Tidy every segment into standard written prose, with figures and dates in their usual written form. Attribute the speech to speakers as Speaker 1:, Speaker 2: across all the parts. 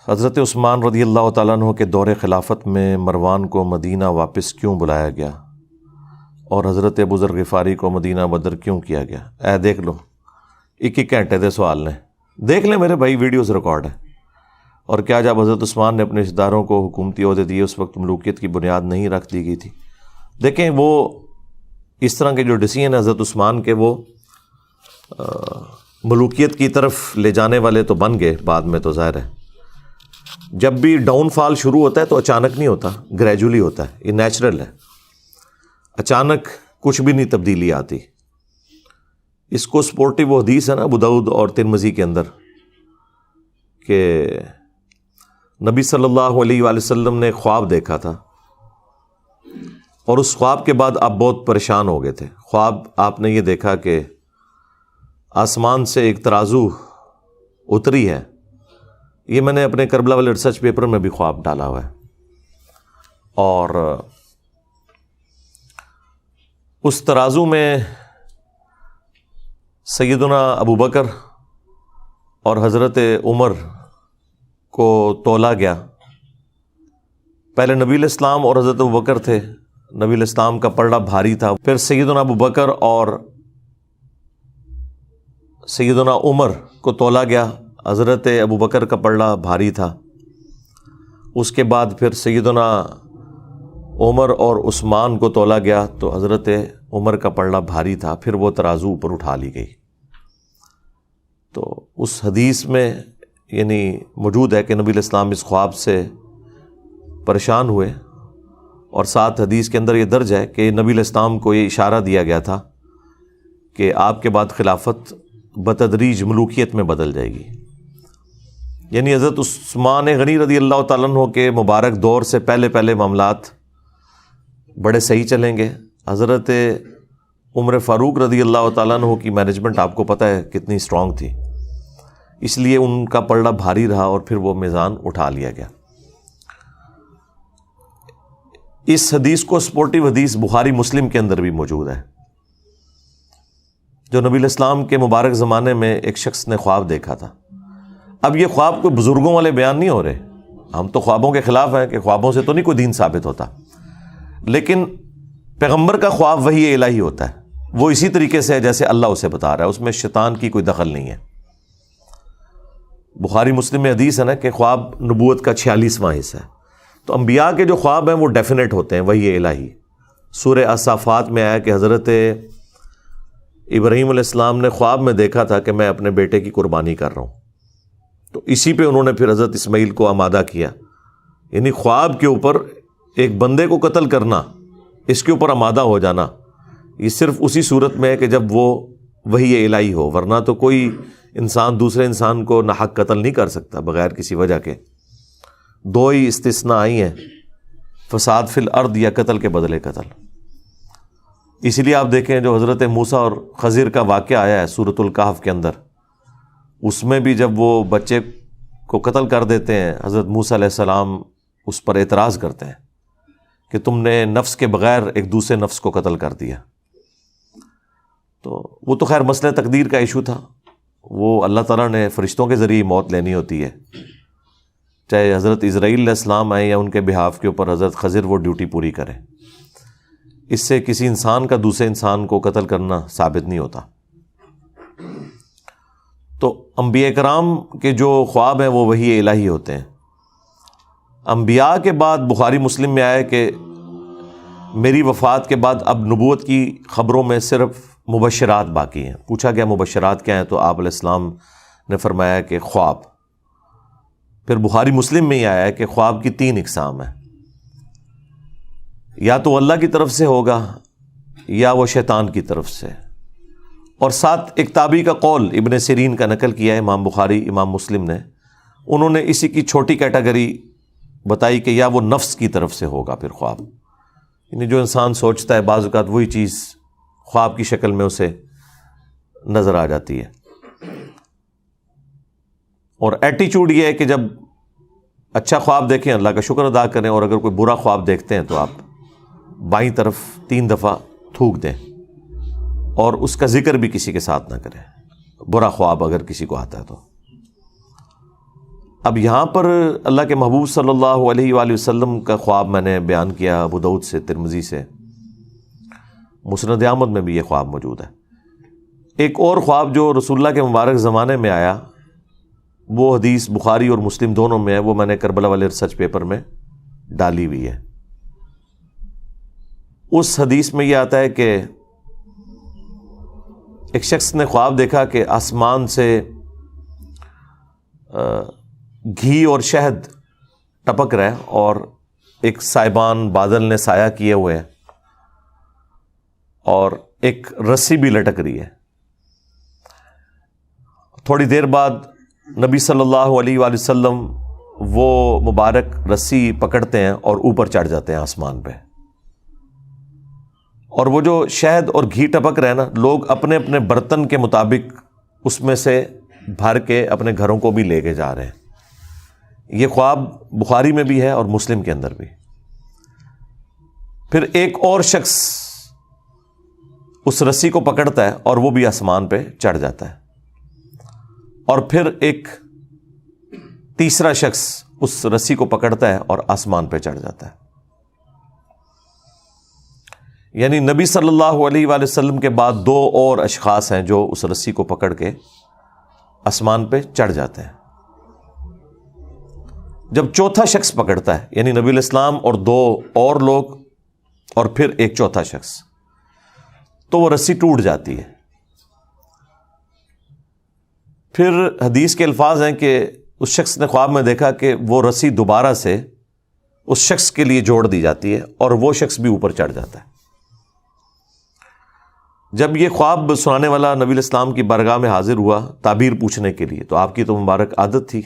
Speaker 1: حضرت عثمان رضی اللہ تعالیٰ عنہ کے دور خلافت میں مروان کو مدینہ واپس کیوں بلایا گیا اور حضرت ابو ذر غفاری کو مدینہ بدر کیوں کیا گیا؟ دیکھ لو، 1 گھنٹے دے سوال نے، دیکھ لیں میرے بھائی، ویڈیوز ریکارڈ ہے۔ اور کیا جب حضرت عثمان نے اپنے رشتہ داروں کو حکومتی عہدے دیے اس وقت ملوکیت کی بنیاد نہیں رکھ دی گئی تھی؟ دیکھیں، وہ اس طرح کے جو ڈیسیژن حضرت عثمان کے وہ ملوکیت کی طرف لے جانے والے تو بن گئے بعد میں، تو ظاہر ہے جب بھی ڈاؤن فال شروع ہوتا ہے تو اچانک نہیں ہوتا، گریجولی ہوتا ہے، یہ نیچرل ہے، اچانک کچھ بھی نہیں تبدیلی آتی۔ اس کو سپورٹیو حدیث ہے نا ابو داؤد اور ترمذی کے اندر کہ نبی صلی اللہ علیہ وآلہ وسلم نے خواب دیکھا تھا اور اس خواب کے بعد آپ بہت پریشان ہو گئے تھے۔ خواب آپ نے یہ دیکھا کہ آسمان سے ایک ترازو اتری ہے، یہ میں نے اپنے کربلا والے ریسرچ پیپر میں بھی خواب ڈالا ہوا ہے، اور اس ترازو میں سیدنا ابو بکر اور حضرت عمر کو تولا گیا۔ پہلے نبی الاسلام اور حضرت ابو بکر تھے، نبی الاسلام کا پلڑا بھاری تھا، پھر سیدنا ابو بکر اور سیدنا عمر کو تولا گیا، حضرت ابو بکر کا پلڑا بھاری تھا، اس کے بعد پھر سیدنا عمر اور عثمان کو تولا گیا تو حضرت عمر کا پلڑا بھاری تھا، پھر وہ ترازو اوپر اٹھا لی گئی۔ تو اس حدیث میں یعنی موجود ہے کہ نبی الاسلام اس خواب سے پریشان ہوئے، اور ساتھ حدیث کے اندر یہ درج ہے کہ نبی الاسلام کو یہ اشارہ دیا گیا تھا کہ آپ کے بعد خلافت بتدریج ملوکیت میں بدل جائے گی۔ یعنی حضرت عثمان غنی رضی اللہ تعالیٰ عنہ کے مبارک دور سے پہلے معاملات بڑے صحیح چلیں گے۔ حضرت عمر فاروق رضی اللہ تعالیٰ عنہ کی مینجمنٹ آپ کو پتہ ہے کتنی اسٹرانگ تھی، اس لیے ان کا پلڑا بھاری رہا اور پھر وہ میزان اٹھا لیا گیا۔ اس حدیث کو سپورٹیو حدیث بخاری مسلم کے اندر بھی موجود ہے، جو نبی الاسلام کے مبارک زمانے میں ایک شخص نے خواب دیکھا تھا۔ اب یہ خواب کوئی بزرگوں والے بیان نہیں ہو رہے، ہم تو خوابوں کے خلاف ہیں کہ خوابوں سے تو نہیں کوئی دین ثابت ہوتا، لیکن پیغمبر کا خواب وحی الہی ہوتا ہے، وہ اسی طریقے سے ہے جیسے اللہ اسے بتا رہا ہے، اس میں شیطان کی کوئی دخل نہیں ہے۔ بخاری مسلم میں حدیث ہے نا کہ خواب نبوت کا 46واں حصہ ہے، تو انبیاء کے جو خواب ہیں وہ ڈیفینیٹ ہوتے ہیں، وحی الہی۔ سورہ الصافات میں آیا کہ حضرت ابراہیم علیہ السلام نے خواب میں دیکھا تھا کہ میں اپنے بیٹے کی قربانی کر رہا ہوں، تو اسی پہ انہوں نے پھر حضرت اسماعیل کو آمادہ کیا۔ یعنی خواب کے اوپر ایک بندے کو قتل کرنا، اس کے اوپر آمادہ ہو جانا، یہ صرف اسی صورت میں ہے کہ جب وہ وحی الہی ہو، ورنہ تو کوئی انسان دوسرے انسان کو ناحق قتل نہیں کر سکتا بغیر کسی وجہ کے۔ 2 ہی استثناء آئی ہیں، فساد فی الارض یا قتل کے بدلے قتل۔ اسی لیے آپ دیکھیں جو حضرت موسیٰ اور خضر کا واقعہ آیا ہے سورۃ الکہف کے اندر، اس میں بھی جب وہ بچے کو قتل کر دیتے ہیں، حضرت موسیٰ علیہ السلام اس پر اعتراض کرتے ہیں کہ تم نے نفس کے بغیر ایک دوسرے نفس کو قتل کر دیا۔ تو وہ تو خیر مسئلہ تقدیر کا ایشو تھا، وہ اللہ تعالیٰ نے فرشتوں کے ذریعے موت لینی ہوتی ہے، چاہے حضرت اسرائیل علیہ السلام آئیں یا ان کے بہاف کے اوپر حضرت خضر وہ ڈیوٹی پوری کریں۔ اس سے کسی انسان کا دوسرے انسان کو قتل کرنا ثابت نہیں ہوتا۔ تو انبیاء کرام کے جو خواب ہیں وہ وحی الہی ہوتے ہیں۔ انبیاء کے بعد بخاری مسلم میں آیا کہ میری وفات کے بعد اب نبوت کی خبروں میں صرف مبشرات باقی ہیں۔ پوچھا گیا مبشرات کیا ہیں، تو آپ علیہ السلام نے فرمایا کہ خواب۔ پھر بخاری مسلم میں ہی آیا ہے کہ خواب کی 3 اقسام ہیں، یا تو اللہ کی طرف سے ہوگا یا وہ شیطان کی طرف سے، اور ساتھ ایک تابعی کا قول ابن سیرین کا نقل کیا ہے امام بخاری امام مسلم نے، انہوں نے اسی کی چھوٹی کیٹیگری بتائی کہ یا وہ نفس کی طرف سے ہوگا پھر خواب، یعنی جو انسان سوچتا ہے بعض اوقات وہی چیز خواب کی شکل میں اسے نظر آ جاتی ہے۔ اور ایٹیچیوڈ یہ ہے کہ جب اچھا خواب دیکھیں اللہ کا شکر ادا کریں، اور اگر کوئی برا خواب دیکھتے ہیں تو آپ بائیں طرف 3 دفعہ تھوک دیں، اور اس کا ذکر بھی کسی کے ساتھ نہ کریں، برا خواب اگر کسی کو آتا ہے تو۔ اب یہاں پر اللہ کے محبوب صلی اللہ علیہ وآلہ وسلم کا خواب میں نے بیان کیا، ابو داؤد سے، ترمذی سے، مسند احمد میں بھی یہ خواب موجود ہے۔ ایک اور خواب جو رسول اللہ کے مبارک زمانے میں آیا، وہ حدیث بخاری اور مسلم دونوں میں ہے، وہ میں نے کربلا والے ریسرچ پیپر میں ڈالی ہوئی ہے۔ اس حدیث میں یہ آتا ہے کہ ایک شخص نے خواب دیکھا کہ آسمان سے گھی اور شہد ٹپک رہا ہے اور ایک سائبان بادل نے سایہ کیے ہوئے ہیں اور ایک رسی بھی لٹک رہی ہے۔ تھوڑی دیر بعد نبی صلی اللہ علیہ وآلہ وسلم وہ مبارک رسی پکڑتے ہیں اور اوپر چڑھ جاتے ہیں آسمان پہ، اور وہ جو شہد اور گھی ٹپک رہے ہیں نا، لوگ اپنے اپنے برتن کے مطابق اس میں سے بھر کے اپنے گھروں کو بھی لے کے جا رہے ہیں۔ یہ خواب بخاری میں بھی ہے اور مسلم کے اندر بھی۔ پھر ایک اور شخص اس رسی کو پکڑتا ہے اور وہ بھی آسمان پہ چڑھ جاتا ہے، اور پھر ایک تیسرا شخص اس رسی کو پکڑتا ہے اور آسمان پہ چڑھ جاتا ہے۔ یعنی نبی صلی اللہ علیہ وآلہ وسلم کے بعد دو اور اشخاص ہیں جو اس رسی کو پکڑ کے آسمان پہ چڑھ جاتے ہیں۔ جب چوتھا شخص پکڑتا ہے، یعنی نبی علیہ السلام اور دو اور لوگ اور پھر ایک چوتھا شخص، تو وہ رسی ٹوٹ جاتی ہے۔ پھر حدیث کے الفاظ ہیں کہ اس شخص نے خواب میں دیکھا کہ وہ رسی دوبارہ سے اس شخص کے لیے جوڑ دی جاتی ہے اور وہ شخص بھی اوپر چڑھ جاتا ہے۔ جب یہ خواب سنانے والا نبی علیہ السلام کی بارگاہ میں حاضر ہوا تعبیر پوچھنے کے لیے، تو آپ کی تو مبارک عادت تھی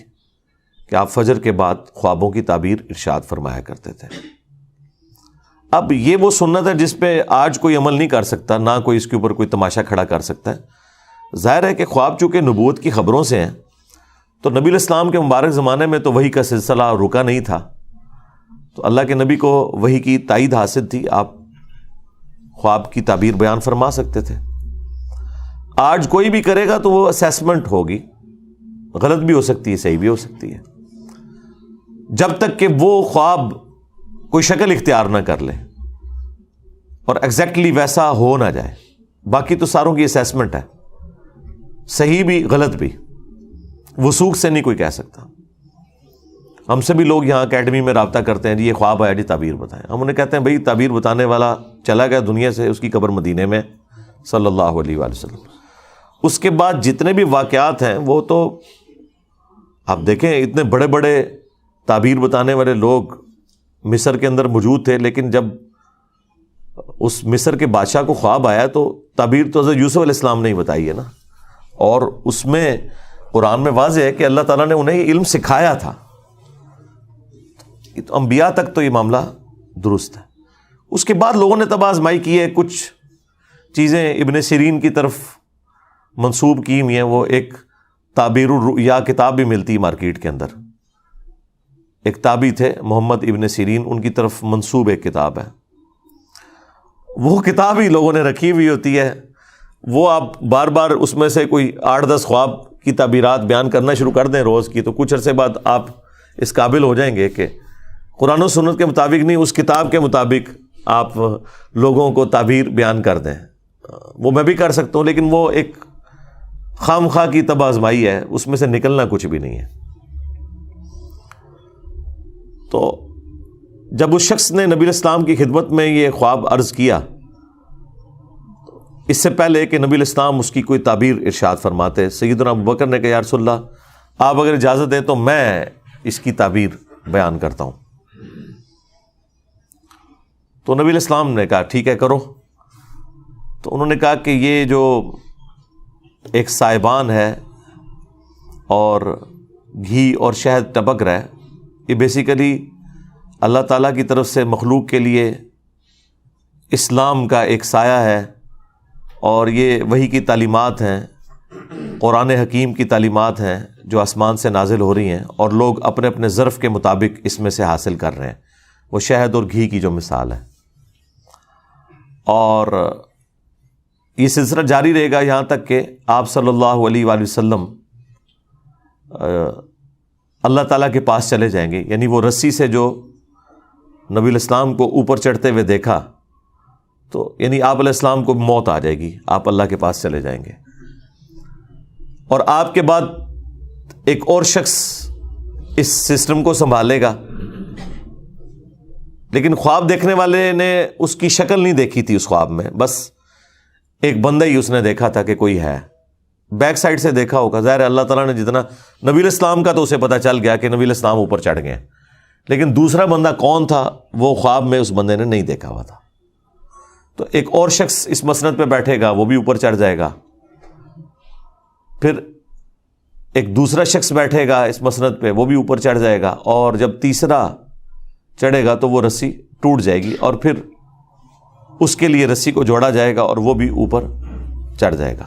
Speaker 1: کہ آپ فجر کے بعد خوابوں کی تعبیر ارشاد فرمایا کرتے تھے۔ اب یہ وہ سنت ہے جس پہ آج کوئی عمل نہیں کر سکتا، نہ کوئی اس کے اوپر کوئی تماشا کھڑا کر سکتا ہے۔ ظاہر ہے کہ خواب چونکہ نبوت کی خبروں سے ہیں، تو نبی علیہ السلام کے مبارک زمانے میں تو وحی کا سلسلہ رکا نہیں تھا، تو اللہ کے نبی کو وحی کی تائید حاصل تھی، آپ خواب کی تعبیر بیان فرما سکتے تھے۔ آج کوئی بھی کرے گا تو وہ اسیسمنٹ ہوگی، غلط بھی ہو سکتی ہے، صحیح بھی ہو سکتی ہے، جب تک کہ وہ خواب کوئی شکل اختیار نہ کر لے اور ایگزیکٹلی ویسا ہو نہ جائے۔ باقی تو ساروں کی اسیسمنٹ ہے، صحیح بھی غلط بھی، وثوق سے نہیں کوئی کہہ سکتا۔ ہم سے بھی لوگ یہاں اکیڈمی میں رابطہ کرتے ہیں، جی یہ خواب آیا، جی تعبیر بتائیں۔ ہم انہیں کہتے ہیں بھائی تعبیر بتانے والا چلا گیا دنیا سے، اس کی قبر مدینے میں صلی اللہ علیہ وآلہ وسلم۔ اس کے بعد جتنے بھی واقعات ہیں وہ تو آپ دیکھیں، اتنے بڑے بڑے تعبیر بتانے والے لوگ مصر کے اندر موجود تھے، لیکن جب اس مصر کے بادشاہ کو خواب آیا تو تعبیر تو حضرت یوسف علیہ السلام نے ہی بتائی ہے نا، اور اس میں قرآن میں واضح ہے کہ اللہ تعالیٰ نے انہیں یہ علم سکھایا تھا۔ تو انبیاء تک تو یہ معاملہ درست ہے۔ اس کے بعد لوگوں نے تب آزمائی کی ہے، کچھ چیزیں ابن سیرین کی طرف منسوب کی ہوئی ہیں۔ وہ ایک تعبیر الرؤیا کتاب بھی ملتی مارکیٹ کے اندر، ایک تابعی تھے محمد ابن سیرین، ان کی طرف منسوب ایک کتاب ہے، وہ کتاب ہی لوگوں نے رکھی ہوئی ہوتی ہے۔ وہ آپ بار بار اس میں سے کوئی 8-10 خواب کی تعبیرات بیان کرنا شروع کر دیں روز کی، تو کچھ عرصے بعد آپ اس قابل ہو جائیں گے کہ قرآن و سنت کے مطابق نہیں، اس کتاب کے مطابق آپ لوگوں کو تعبیر بیان کر دیں۔ وہ میں بھی کر سکتا ہوں، لیکن وہ ایک خام خواہ کی تب آزمائی ہے، اس میں سے نکلنا کچھ بھی نہیں ہے۔ تو جب اس شخص نے نبی علیہ السلام کی خدمت میں یہ خواب عرض کیا، اس سے پہلے کہ نبی علیہ السلام اس کی کوئی تعبیر ارشاد فرماتے، سیدنا ابوبکر نے کہا یا رسول اللہ آپ اگر اجازت دیں تو میں اس کی تعبیر بیان کرتا ہوں۔ تو نبی علیہ السلام نے کہا ٹھیک ہے کرو۔ تو انہوں نے کہا کہ یہ جو ایک سائبان ہے اور گھی اور شہد ٹپک رہا ہے، یہ بیسیکلی اللہ تعالیٰ کی طرف سے مخلوق کے لیے اسلام کا ایک سایہ ہے، اور یہ وحی کی تعلیمات ہیں، قرآن حکیم کی تعلیمات ہیں جو آسمان سے نازل ہو رہی ہیں، اور لوگ اپنے اپنے ظرف کے مطابق اس میں سے حاصل کر رہے ہیں۔ وہ شہد اور گھی کی جو مثال ہے، اور یہ سلسلہ جاری رہے گا یہاں تک کہ آپ صلی اللہ علیہ وآلہ وسلم اللہ تعالیٰ کے پاس چلے جائیں گے. یعنی وہ رسی سے جو نبی علیہ السلام کو اوپر چڑھتے ہوئے دیکھا تو یعنی آپ علیہ السلام کو موت آ جائے گی, آپ اللہ کے پاس چلے جائیں گے. اور آپ کے بعد ایک اور شخص اس سسٹم کو سنبھالے گا, لیکن خواب دیکھنے والے نے اس کی شکل نہیں دیکھی تھی اس خواب میں, بس ایک بندہ ہی اس نے دیکھا تھا کہ کوئی ہے, بیک سائڈ سے دیکھا ہوگا. ظاہر ہے اللہ تعالیٰ نے جتنا نبی علیہ السلام کا تو اسے پتہ چل گیا کہ نبی علیہ السلام اوپر چڑھ گئے, لیکن دوسرا بندہ کون تھا وہ خواب میں اس بندے نے نہیں دیکھا ہوا تھا. تو ایک اور شخص اس مسند پہ بیٹھے گا, وہ بھی اوپر چڑھ جائے گا. پھر ایک دوسرا شخص بیٹھے گا اس مسند پہ, وہ بھی اوپر چڑھ جائے گا. اور جب تیسرا چڑھے گا تو وہ رسی ٹوٹ جائے گی, اور پھر اس کے لیے رسی کو جوڑا جائے گا اور وہ بھی اوپر چڑھ جائے گا.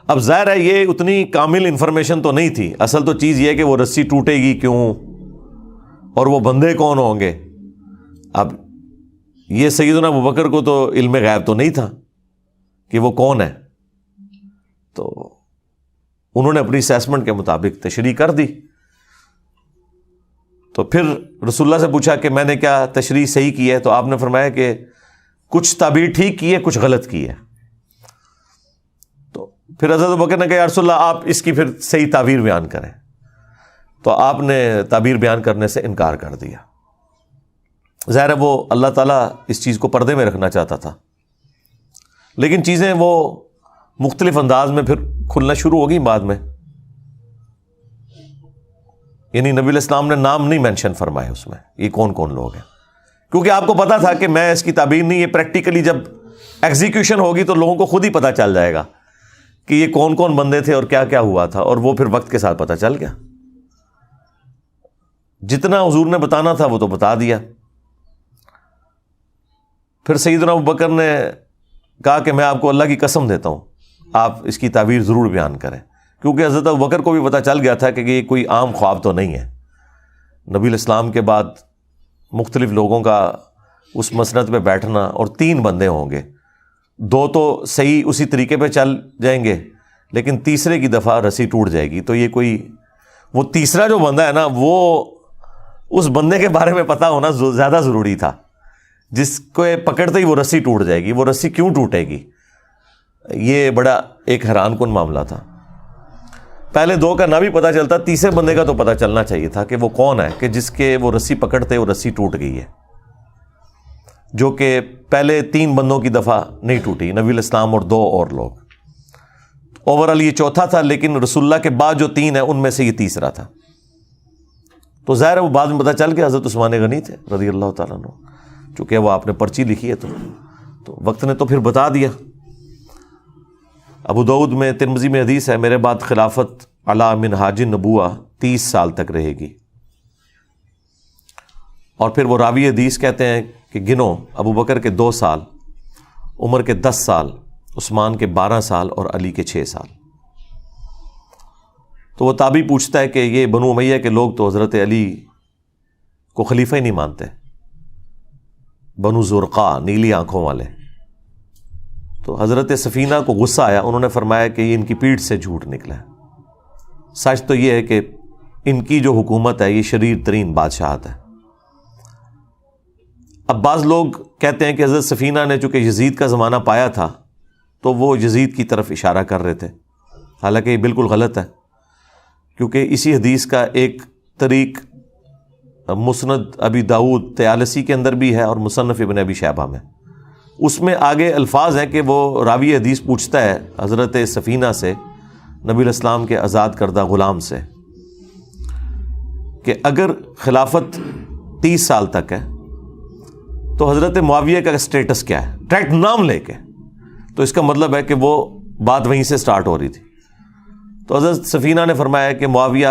Speaker 1: اب ظاہر ہے یہ اتنی کامل انفارمیشن تو نہیں تھی. اصل تو چیز یہ ہے کہ وہ رسی ٹوٹے گی کیوں اور وہ بندے کون ہوں گے. اب یہ سیدنا ابوبکر کو تو علم غیب تو نہیں تھا کہ وہ کون ہے, تو انہوں نے اپنی اسیسمنٹ کے مطابق تشریح کر دی. تو پھر رسول اللہ سے پوچھا کہ میں نے کیا تشریح صحیح کی ہے, تو آپ نے فرمایا کہ کچھ تعبیر ٹھیک کی ہے, کچھ غلط کی ہے. تو پھر حضرت ابوبکر نے کہا یا رسول اللہ آپ اس کی پھر صحیح تعبیر بیان کریں. تو آپ نے تعبیر بیان کرنے سے انکار کر دیا. ظاہر ہے وہ اللہ تعالیٰ اس چیز کو پردے میں رکھنا چاہتا تھا, لیکن چیزیں وہ مختلف انداز میں پھر کھلنا شروع ہو گئی بعد میں. یعنی نبی علیہ السلام نے نام نہیں مینشن فرمائے اس میں, یہ کون کون لوگ ہیں, کیونکہ آپ کو پتا تھا کہ میں اس کی تعبیر نہیں, یہ پریکٹیکلی جب ایگزیکیوشن ہوگی تو لوگوں کو خود ہی پتا چل جائے گا کہ یہ کون کون بندے تھے اور کیا کیا ہوا تھا, اور وہ پھر وقت کے ساتھ پتا چل گیا. جتنا حضور نے بتانا تھا وہ تو بتا دیا. پھر سیدنا ابوبکر نے کہا کہ میں آپ کو اللہ کی قسم دیتا ہوں آپ اس کی تعبیر ضرور بیان کریں, کیونکہ حضرت ابوبکر کو بھی پتہ چل گیا تھا کہ یہ کوئی عام خواب تو نہیں ہے. نبی علیہ السلام کے بعد مختلف لوگوں کا اس مسند پہ بیٹھنا, اور 3 بندے ہوں گے, 2 تو صحیح اسی طریقے پہ چل جائیں گے, لیکن تیسرے کی دفعہ رسی ٹوٹ جائے گی. تو یہ کوئی وہ تیسرا جو بندہ ہے نا, وہ اس بندے کے بارے میں پتہ ہونا زیادہ ضروری تھا, جس کو پکڑتے ہی وہ رسی ٹوٹ جائے گی. وہ رسی کیوں ٹوٹے گی, یہ بڑا ایک حیران کن معاملہ تھا. پہلے 2 کا نہ بھی پتہ چلتا, تیسرے بندے کا تو پتہ چلنا چاہیے تھا کہ وہ کون ہے کہ جس کے وہ رسی پکڑتے وہ رسی ٹوٹ گئی ہے, جو کہ پہلے 3 بندوں کی دفعہ نہیں ٹوٹی, نبی علیہ السلام اور 2 اور لوگ. اوورآل یہ چوتھا تھا, لیکن رسول اللہ کے بعد جو 3 ہیں ان میں سے یہ تیسرا تھا. تو ظاہر ہے وہ بعد میں پتہ چل کے حضرت عثمان غنی تھے رضی اللہ تعالیٰ عنہ, چونکہ وہ آپ نے پرچی لکھی ہے تو وقت نے تو پھر بتا دیا. ابو داؤد میں ترمذی میں حدیث ہے, میرے بعد خلافت علی منہاج النبوہ 30 سال تک رہے گی. اور پھر وہ راوی حدیث کہتے ہیں کہ گنو, ابو بکر کے 2 سال, عمر کے 10 سال, عثمان کے 12 سال اور علی کے 6 سال. تو وہ تابعی پوچھتا ہے کہ یہ بنو امیہ کے لوگ تو حضرت علی کو خلیفہ ہی نہیں مانتے, بنو زرقا نیلی آنکھوں والے. تو حضرت سفینہ کو غصہ آیا, انہوں نے فرمایا کہ یہ ان کی پیٹھ سے جھوٹ نکلا ہے. سچ تو یہ ہے کہ ان کی جو حکومت ہے یہ شریر ترین بادشاہت ہے. اب بعض لوگ کہتے ہیں کہ حضرت سفینہ نے چونکہ یزید کا زمانہ پایا تھا تو وہ یزید کی طرف اشارہ کر رہے تھے, حالانکہ یہ بالکل غلط ہے, کیونکہ اسی حدیث کا ایک طریق مسند ابی داؤد طیالسی کے اندر بھی ہے اور مصنف ابن ابی شیبہ میں. اس میں آگے الفاظ ہیں کہ وہ راوی حدیث پوچھتا ہے حضرت سفینہ سے, نبی علیہ السلام کے آزاد کردہ غلام سے, کہ اگر خلافت 30 سال تک ہے تو حضرت معاویہ کا اسٹیٹس کیا ہے, ڈائریکٹ نام لے کے. تو اس کا مطلب ہے کہ وہ بات وہیں سے سٹارٹ ہو رہی تھی. تو حضرت سفینہ نے فرمایا کہ معاویہ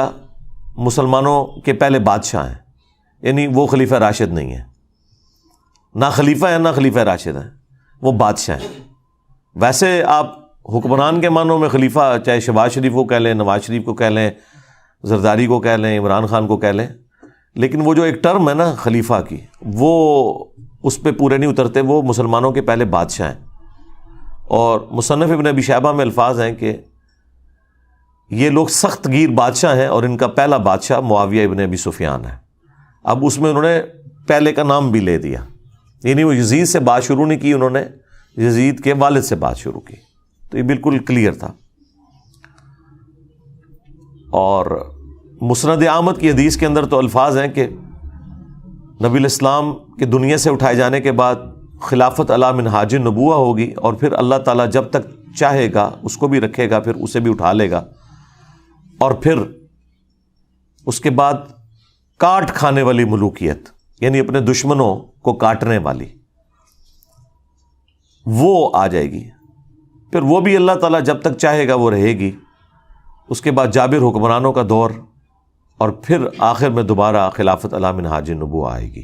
Speaker 1: مسلمانوں کے پہلے بادشاہ ہیں, یعنی وہ خلیفہ راشد نہیں ہے, نہ خلیفہ ہے نہ خلیفہ راشد ہیں, وہ بادشاہ ہیں. ویسے آپ حکمران کے معنوں میں خلیفہ چاہے شہباز شریف کو کہہ لیں, نواز شریف کو کہہ لیں, زرداری کو کہہ لیں, عمران خان کو کہہ لیں, لیکن وہ جو ایک ٹرم ہے نا خلیفہ کی, وہ اس پہ پورے نہیں اترتے. وہ مسلمانوں کے پہلے بادشاہ ہیں. اور مصنف ابن ابی شیبہ میں الفاظ ہیں کہ یہ لوگ سخت گیر بادشاہ ہیں اور ان کا پہلا بادشاہ معاویہ ابن ابی سفیان ہے. اب اس میں انہوں نے پہلے کا نام بھی لے دیا، یعنی وہ یزید سے بات شروع نہیں کی، انہوں نے یزید کے والد سے بات شروع کی. تو یہ بالکل کلیئر تھا. اور مسند احمد کی حدیث کے اندر تو الفاظ ہیں کہ نبی الاسلام کے دنیا سے اٹھائے جانے کے بعد خلافت علی منہاج النبوہ ہوگی، اور پھر اللہ تعالیٰ جب تک چاہے گا اس کو بھی رکھے گا، پھر اسے بھی اٹھا لے گا، اور پھر اس کے بعد کاٹ کھانے والی ملوکیت، یعنی اپنے دشمنوں کو کاٹنے والی، وہ آ جائے گی. پھر وہ بھی اللہ تعالیٰ جب تک چاہے گا وہ رہے گی. اس کے بعد جابر حکمرانوں کا دور، اور پھر آخر میں دوبارہ خلافت علی منہاج النبوہ آئے گی.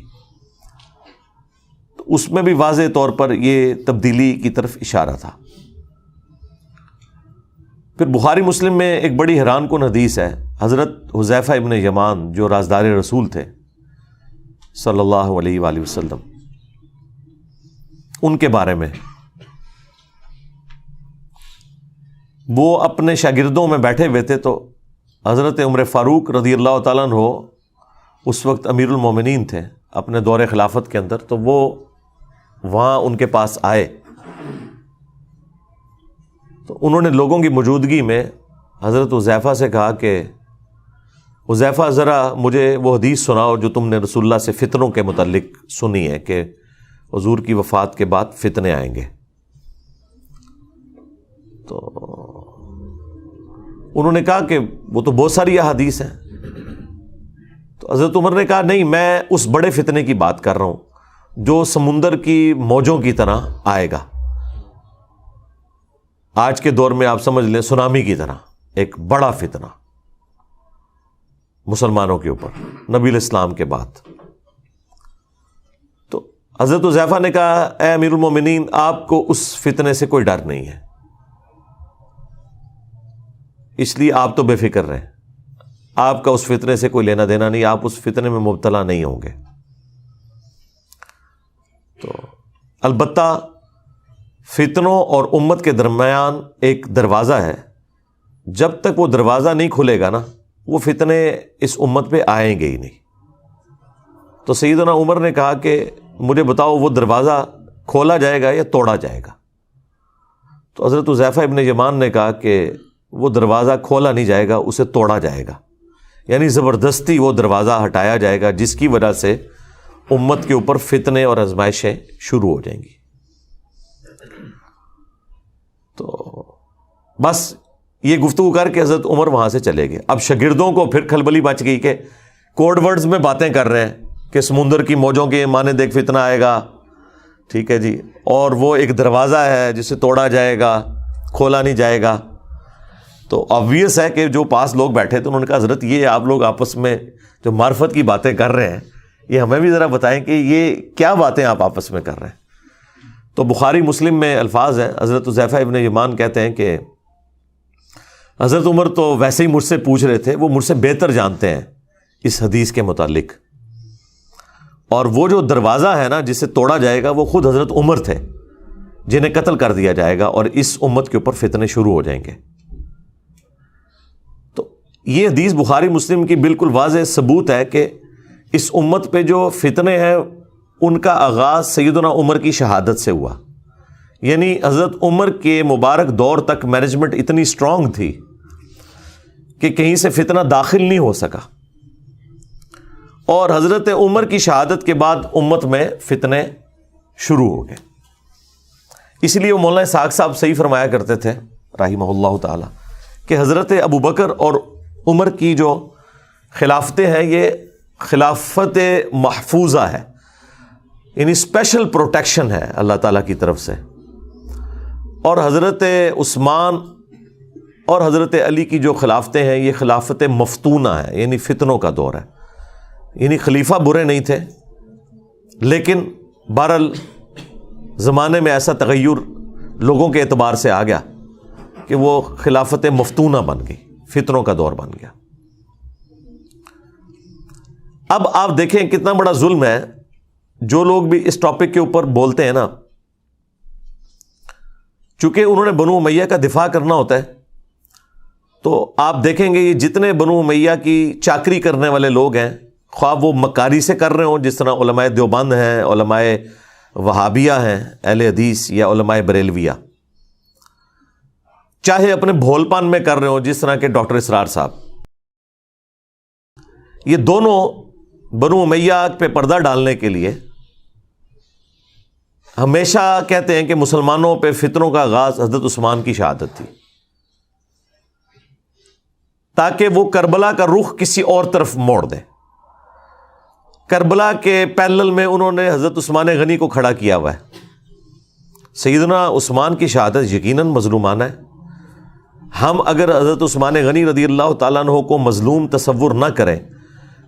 Speaker 1: تو اس میں بھی واضح طور پر یہ تبدیلی کی طرف اشارہ تھا. پھر بخاری مسلم میں ایک بڑی حیران کن حدیث ہے، حضرت حذیفہ ابن یمان جو رازدار رسول تھے صلی اللہ علیہ وآلہ وسلم، ان کے بارے میں. وہ اپنے شاگردوں میں بیٹھے ہوئے تھے، تو حضرت عمر فاروق رضی اللہ تعالیٰ عنہ اس وقت امیر المومنین تھے اپنے دور خلافت کے اندر. تو وہ وہاں ان کے پاس آئے، تو انہوں نے لوگوں کی موجودگی میں حضرت حذیفہ سے کہا کہ حذیفہ ذرا مجھے وہ حدیث سناؤ جو تم نے رسول اللہ سے فتنوں کے متعلق سنی ہے کہ حضور کی وفات کے بعد فتنے آئیں گے. تو انہوں نے کہا کہ وہ تو بہت ساری احادیث ہیں. تو حضرت عمر نے کہا نہیں، میں اس بڑے فتنے کی بات کر رہا ہوں جو سمندر کی موجوں کی طرح آئے گا. آج کے دور میں آپ سمجھ لیں سونامی کی طرح ایک بڑا فتنہ مسلمانوں کے اوپر نبی الاسلام کے بعد. تو حضرت حذیفہ نے کہا اے امیر المومنین، آپ کو اس فتنے سے کوئی ڈر نہیں ہے، اس لیے آپ تو بے فکر رہیں، آپ کا اس فتنے سے کوئی لینا دینا نہیں، آپ اس فتنے میں مبتلا نہیں ہوں گے. تو البتہ فتنوں اور امت کے درمیان ایک دروازہ ہے، جب تک وہ دروازہ نہیں کھلے گا نا وہ فتنے اس امت پہ آئیں گے ہی نہیں. تو سیدنا عمر نے کہا کہ مجھے بتاؤ وہ دروازہ کھولا جائے گا یا توڑا جائے گا؟ تو حضرت حذیفہ ابن یمان نے کہا کہ وہ دروازہ کھولا نہیں جائے گا، اسے توڑا جائے گا، یعنی زبردستی وہ دروازہ ہٹایا جائے گا جس کی وجہ سے امت کے اوپر فتنے اور آزمائشیں شروع ہو جائیں گی. تو بس یہ گفتگو کر کے حضرت عمر وہاں سے چلے گئے. اب شاگردوں کو پھر کھلبلی مچ گئی کہ کوڈ ورڈز میں باتیں کر رہے ہیں کہ سمندر کی موجوں کے مانے دیکھ فتنہ آئے گا، ٹھیک ہے جی، اور وہ ایک دروازہ ہے جسے توڑا جائے گا، کھولا نہیں جائے گا. تو آبویس ہے کہ جو پاس لوگ بیٹھے تھے انہوں نے کہا حضرت یہ آپ لوگ آپس میں جو معرفت کی باتیں کر رہے ہیں یہ ہمیں بھی ذرا بتائیں کہ یہ کیا باتیں آپ آپس میں کر رہے ہیں. تو بخاری مسلم میں الفاظ ہیں، حضرت حذیفہ ابن یمان کہتے ہیں کہ حضرت عمر تو ویسے ہی مجھ سے پوچھ رہے تھے، وہ مجھ سے بہتر جانتے ہیں اس حدیث کے متعلق، اور وہ جو دروازہ ہے نا جسے توڑا جائے گا وہ خود حضرت عمر تھے جنہیں قتل کر دیا جائے گا اور اس امت کے اوپر فتنے شروع ہو جائیں گے. تو یہ حدیث بخاری مسلم کی بالکل واضح ثبوت ہے کہ اس امت پہ جو فتنے ہیں ان کا آغاز سیدنا عمر کی شہادت سے ہوا. یعنی حضرت عمر کے مبارک دور تک مینجمنٹ اتنی اسٹرانگ تھی کہ کہیں سے فتنہ داخل نہیں ہو سکا، اور حضرت عمر کی شہادت کے بعد امت میں فتنے شروع ہو گئے. اس لیے وہ مولانا اسحاق صاحب صحیح فرمایا کرتے تھے رحمہ اللہ تعالی کہ حضرت ابو بکر اور عمر کی جو خلافتیں ہیں یہ خلافت محفوظہ ہے، یعنی اسپیشل پروٹیکشن ہے اللہ تعالیٰ کی طرف سے. اور حضرت عثمان اور حضرت علی کی جو خلافتیں ہیں یہ خلافت مفتونہ ہے، یعنی فتنوں کا دور ہے. یعنی خلیفہ برے نہیں تھے، لیکن بہرحال زمانے میں ایسا تغیر لوگوں کے اعتبار سے آ گیا کہ وہ خلافت مفتونہ بن گئی، فتنوں کا دور بن گیا. اب آپ دیکھیں کتنا بڑا ظلم ہے. جو لوگ بھی اس ٹاپک کے اوپر بولتے ہیں نا، چونکہ انہوں نے بنو امیہ کا دفاع کرنا ہوتا ہے تو آپ دیکھیں گے یہ جتنے بنو امیہ کی چاکری کرنے والے لوگ ہیں، خواہ وہ مکاری سے کر رہے ہوں جس طرح علماء دیوبند ہیں، علماء وہابیہ ہیں اہل حدیث، یا علماء بریلویہ، چاہے اپنے بھول پان میں کر رہے ہوں جس طرح کے ڈاکٹر اسرار صاحب، یہ دونوں بنو امیہ پہ پردہ ڈالنے کے لیے ہمیشہ کہتے ہیں کہ مسلمانوں پہ فتنوں کا آغاز حضرت عثمان کی شہادت تھی، تاکہ وہ کربلا کا رخ کسی اور طرف موڑ دیں۔ کربلا کے پیرلل میں انہوں نے حضرت عثمان غنی کو کھڑا کیا ہوا ہے۔ سیدنا عثمان کی شہادت یقیناً مظلومانہ ہے۔ ہم اگر حضرت عثمان غنی رضی اللہ تعالیٰ عنہ کو مظلوم تصور نہ کریں،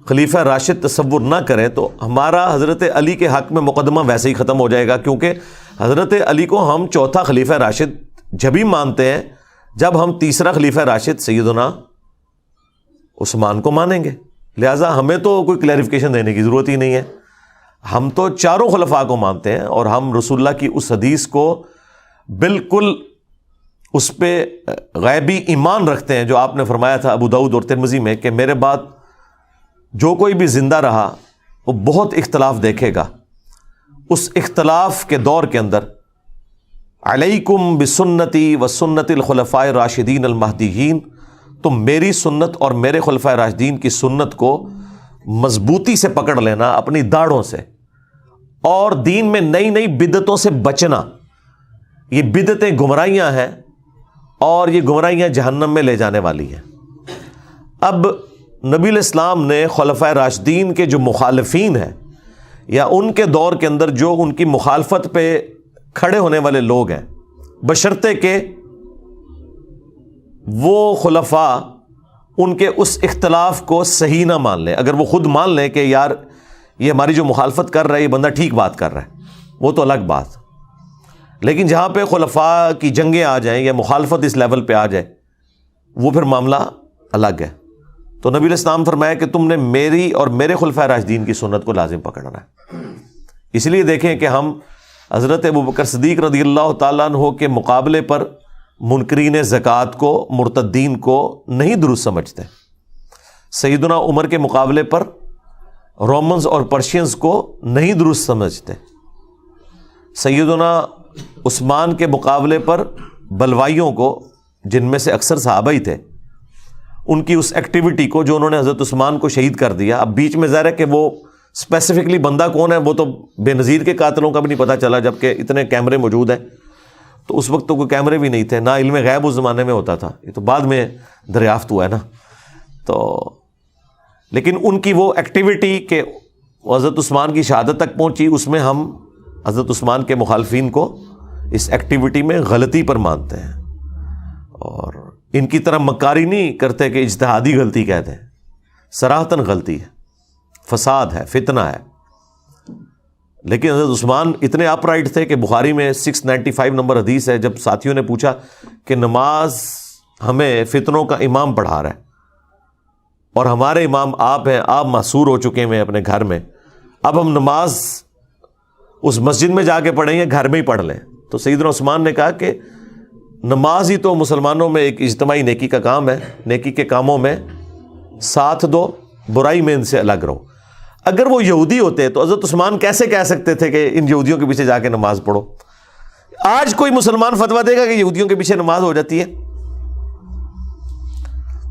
Speaker 1: خلیفہ راشد تصور نہ کریں، تو ہمارا حضرت علی کے حق میں مقدمہ ویسے ہی ختم ہو جائے گا، کیونکہ حضرت علی کو ہم چوتھا خلیفہ راشد جبھی مانتے ہیں جب ہم تیسرا خلیفہ راشد سیدنا عثمان کو مانیں گے۔ لہٰذا ہمیں تو کوئی کلیریفیکیشن دینے کی ضرورت ہی نہیں ہے، ہم تو چاروں خلفاء کو مانتے ہیں، اور ہم رسول اللہ کی اس حدیث کو بالکل اس پہ غیبی ایمان رکھتے ہیں جو آپ نے فرمایا تھا ابو داؤد اور ترمذی میں کہ میرے بعد جو کوئی بھی زندہ رہا وہ بہت اختلاف دیکھے گا، اس اختلاف کے دور کے اندر علیکم بسنتی و سنت الخلفاء الراشدین المہدیین، تم میری سنت اور میرے خلفاء راشدین کی سنت کو مضبوطی سے پکڑ لینا اپنی داڑھوں سے، اور دین میں نئی نئی بدعتوں سے بچنا۔ یہ بدعتیں گمراہیاں ہیں اور یہ گمراہیاں جہنم میں لے جانے والی ہیں۔ اب نبی الاسلام نے خلفاء راشدین کے جو مخالفین ہیں یا ان کے دور کے اندر جو ان کی مخالفت پہ کھڑے ہونے والے لوگ ہیں، بشرطے کہ وہ خلفاء ان کے اس اختلاف کو صحیح نہ مان لیں، اگر وہ خود مان لیں کہ یار یہ ہماری جو مخالفت کر رہا ہے یہ بندہ ٹھیک بات کر رہا ہے، وہ تو الگ بات، لیکن جہاں پہ خلفاء کی جنگیں آ جائیں یا مخالفت اس لیول پہ آ جائے وہ پھر معاملہ الگ ہے۔ تو نبی الاسلام فرمایا کہ تم نے میری اور میرے خلفاء راشدین کی سنت کو لازم پکڑنا ہے۔ اس لیے دیکھیں کہ ہم حضرت ابوبکر صدیق رضی اللہ تعالیٰ عنہ کے مقابلے پر منکرین زکوٰۃ کو، مرتدین کو نہیں درست سمجھتے، سیدنا عمر کے مقابلے پر رومنز اور پرشینز کو نہیں درست سمجھتے، سیدنا عثمان کے مقابلے پر بلوائیوں کو، جن میں سے اکثر صحابہ ہی تھے، ان کی اس ایکٹیویٹی کو جو انہوں نے حضرت عثمان کو شہید کر دیا۔ اب بیچ میں ظاہر ہے کہ وہ اسپیسیفکلی بندہ کون ہے وہ تو بے نظیر کے قاتلوں کا بھی نہیں پتہ چلا، جبکہ اتنے کیمرے موجود ہیں، تو اس وقت تو کوئی کیمرے بھی نہیں تھے، نہ علم غیب اس زمانے میں ہوتا تھا، یہ تو بعد میں دریافت ہوا ہے نا۔ تو لیکن ان کی وہ ایکٹیویٹی کہ حضرت عثمان کی شہادت تک پہنچی، اس میں ہم حضرت عثمان کے مخالفین کو اس ایکٹیویٹی میں غلطی پر مانتے ہیں، اور ان کی طرح مکاری نہیں کرتے کہ اجتہادی غلطی کہتے ہیں، صراحتاً غلطی ہے، فساد ہے، فتنہ ہے۔ لیکن حضرت عثمان اتنے اپ رائٹ تھے کہ بخاری میں 695 نمبر حدیث ہے، جب ساتھیوں نے پوچھا کہ نماز ہمیں فتنوں کا امام پڑھا رہا ہے اور ہمارے امام آپ ہیں، آپ محصور ہو چکے ہیں اپنے گھر میں، اب ہم نماز اس مسجد میں جا کے پڑھیں یا گھر میں ہی پڑھ لیں؟ تو سیدنا عثمان نے کہا کہ نماز ہی تو مسلمانوں میں ایک اجتماعی نیکی کا کام ہے، نیکی کے کاموں میں ساتھ دو، برائی میں ان سے الگ رہو۔ اگر وہ یہودی ہوتے تو حضرت عثمان کیسے کہہ سکتے تھے کہ ان یہودیوں کے پیچھے جا کے نماز پڑھو؟ آج کوئی مسلمان فتویٰ دے گا کہ یہودیوں کے پیچھے نماز ہو جاتی ہے؟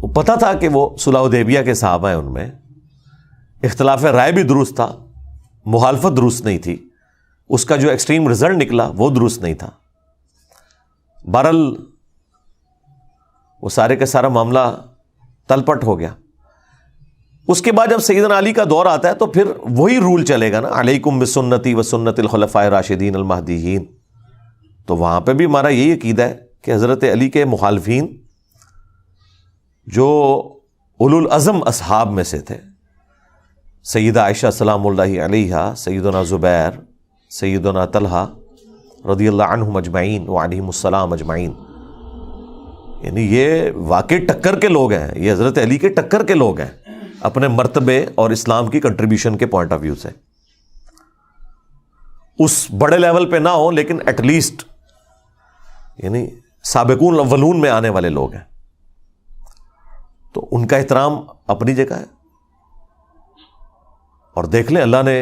Speaker 1: وہ پتہ تھا کہ وہ صلح حدیبیہ کے صحابہ ہیں، ان میں اختلاف رائے بھی درست تھا، مخالفت درست نہیں تھی، اس کا جو ایکسٹریم رزلٹ نکلا وہ درست نہیں تھا۔ بہرحال وہ سارے کا سارا معاملہ تلپٹ ہو گیا۔ اس کے بعد جب سیدنا علی کا دور آتا ہے تو پھر وہی رول چلے گا نا، علیکم بسنتی و سنت الخلفاء الراشدین المہدیین۔ تو وہاں پہ بھی ہمارا یہی عقیدہ ہے کہ حضرت علی کے مخالفین جو اولو العزم اصحاب میں سے تھے، سیدہ عائشہ سلام اللہ علیہا، سیدنا زبیر، سیدنا طلحہ رضی اللہ عنہم اجمعین وعلیہم السلام اجمعین، یعنی یہ واقعی ٹکر کے لوگ ہیں، یہ حضرت علی کے ٹکر کے لوگ ہیں اپنے مرتبے اور اسلام کی کنٹریبیوشن کے پوائنٹ آف ویو سے۔ اس بڑے لیول پہ نہ ہو لیکن ایٹ لیسٹ یعنی سابقون الاولون میں آنے والے لوگ ہیں۔ تو ان کا احترام اپنی جگہ ہے. اور دیکھ لیں اللہ نے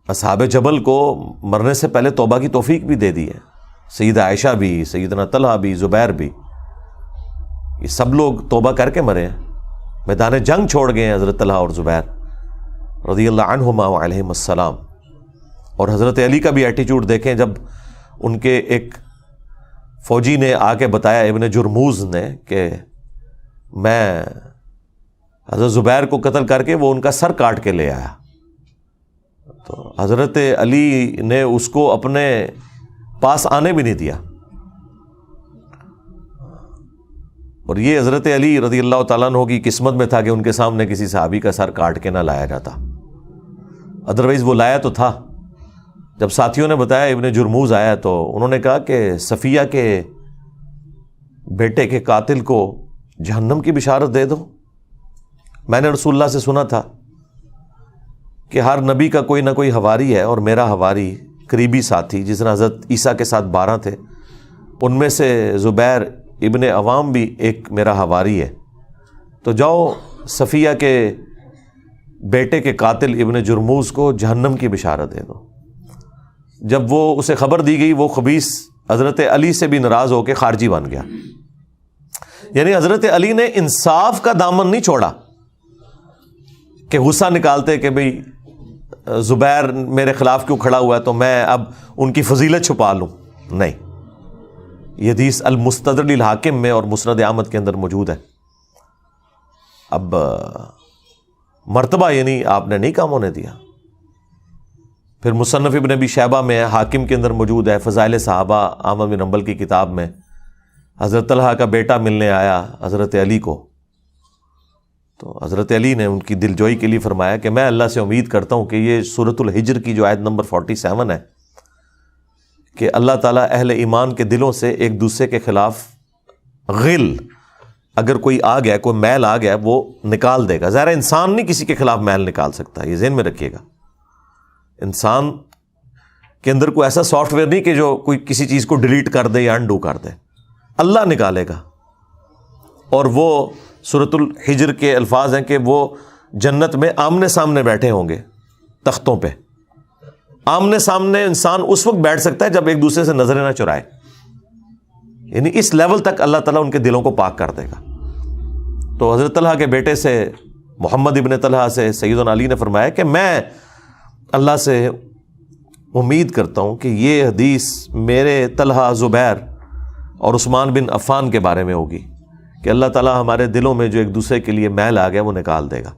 Speaker 1: اصحاب جبل کو مرنے سے پہلے توبہ کی توفیق بھی دے دی ہے. سیدہ عائشہ بھی، سیدنا طلحہ بھی، زبیر بھی، یہ سب لوگ توبہ کر کے مرے ہیں. میدان جنگ چھوڑ گئے ہیں حضرت طلحہ اور زبیر رضی اللہ عنہما وعلیہم السلام. اور حضرت علی کا بھی ایٹیچیوڈ دیکھیں، جب ان کے ایک فوجی نے آ کے بتایا ابن جرموز نے کہ میں حضرت زبیر کو قتل کر کے وہ ان کا سر کاٹ کے لے آیا، تو حضرت علی نے اس کو اپنے پاس آنے بھی نہیں دیا. اور یہ حضرت علی رضی اللہ تعالیٰ عنہ کی قسمت میں تھا کہ ان کے سامنے کسی صحابی کا سر کاٹ کے نہ لایا جاتا، ادروائز وہ لایا تو تھا. جب ساتھیوں نے بتایا ابن جرموز آیا تو انہوں نے کہا کہ صفیہ کے بیٹے کے قاتل کو جہنم کی بشارت دے دو. میں نے رسول اللہ سے سنا تھا کہ ہر نبی کا کوئی نہ کوئی حواری ہے، اور میرا حواری قریبی ساتھی جس نے حضرت عیسیٰ کے ساتھ 12 تھے، ان میں سے زبیر ابن عوام بھی ایک میرا حواری ہے. تو جاؤ صفیہ کے بیٹے کے قاتل ابن جرموز کو جہنم کی بشارت دے دو. جب وہ اسے خبر دی گئی، وہ خبیث حضرت علی سے بھی ناراض ہو کے خارجی بن گیا. یعنی حضرت علی نے انصاف کا دامن نہیں چھوڑا کہ غصہ نکالتے کہ بھئی زبیر میرے خلاف کیوں کھڑا ہوا ہے تو میں اب ان کی فضیلت چھپا لوں. نہیں، یہ حدیث المستدرک للحاکم میں اور مسند احمد کے اندر موجود ہے. اب مرتبہ یعنی آپ نے نہیں کام ہونے دیا. پھر مصنف ابن ابی شیبہ میں ہے، حاکم کے اندر موجود ہے، فضائل صحابہ احمد بن حنبل کی کتاب میں حضرت طلحہ کا بیٹا ملنے آیا حضرت علی کو، تو حضرت علی نے ان کی دلجوئی کے لیے فرمایا کہ میں اللہ سے امید کرتا ہوں کہ یہ سورۃ الحجر کی جو آیت نمبر 47 ہے کہ اللہ تعالیٰ اہل ایمان کے دلوں سے ایک دوسرے کے خلاف غل اگر کوئی آ گیا، کوئی میل آ گیا، وہ نکال دے گا. ظاہر انسان نہیں کسی کے خلاف میل نکال سکتا، یہ ذہن میں رکھیے گا. انسان کے اندر کوئی ایسا سافٹ ویئر نہیں کہ جو کوئی کسی چیز کو ڈیلیٹ کر دے یا انڈو کر دے، اللہ نکالے گا. اور وہ سورۃ الحجر کے الفاظ ہیں کہ وہ جنت میں آمنے سامنے بیٹھے ہوں گے تختوں پہ. آمنے سامنے انسان اس وقت بیٹھ سکتا ہے جب ایک دوسرے سے نظریں نہ چرائے، یعنی اس لیول تک اللہ تعالیٰ ان کے دلوں کو پاک کر دے گا. تو حضرت طلحہ کے بیٹے سے محمد ابن طلحہ سے سیدنا علی نے فرمایا کہ میں اللہ سے امید کرتا ہوں کہ یہ حدیث میرے طلحہ، زبیر اور عثمان بن عفان کے بارے میں ہوگی کہ اللہ تعالیٰ ہمارے دلوں میں جو ایک دوسرے کے لیے میل آ گیا وہ نکال دے گا.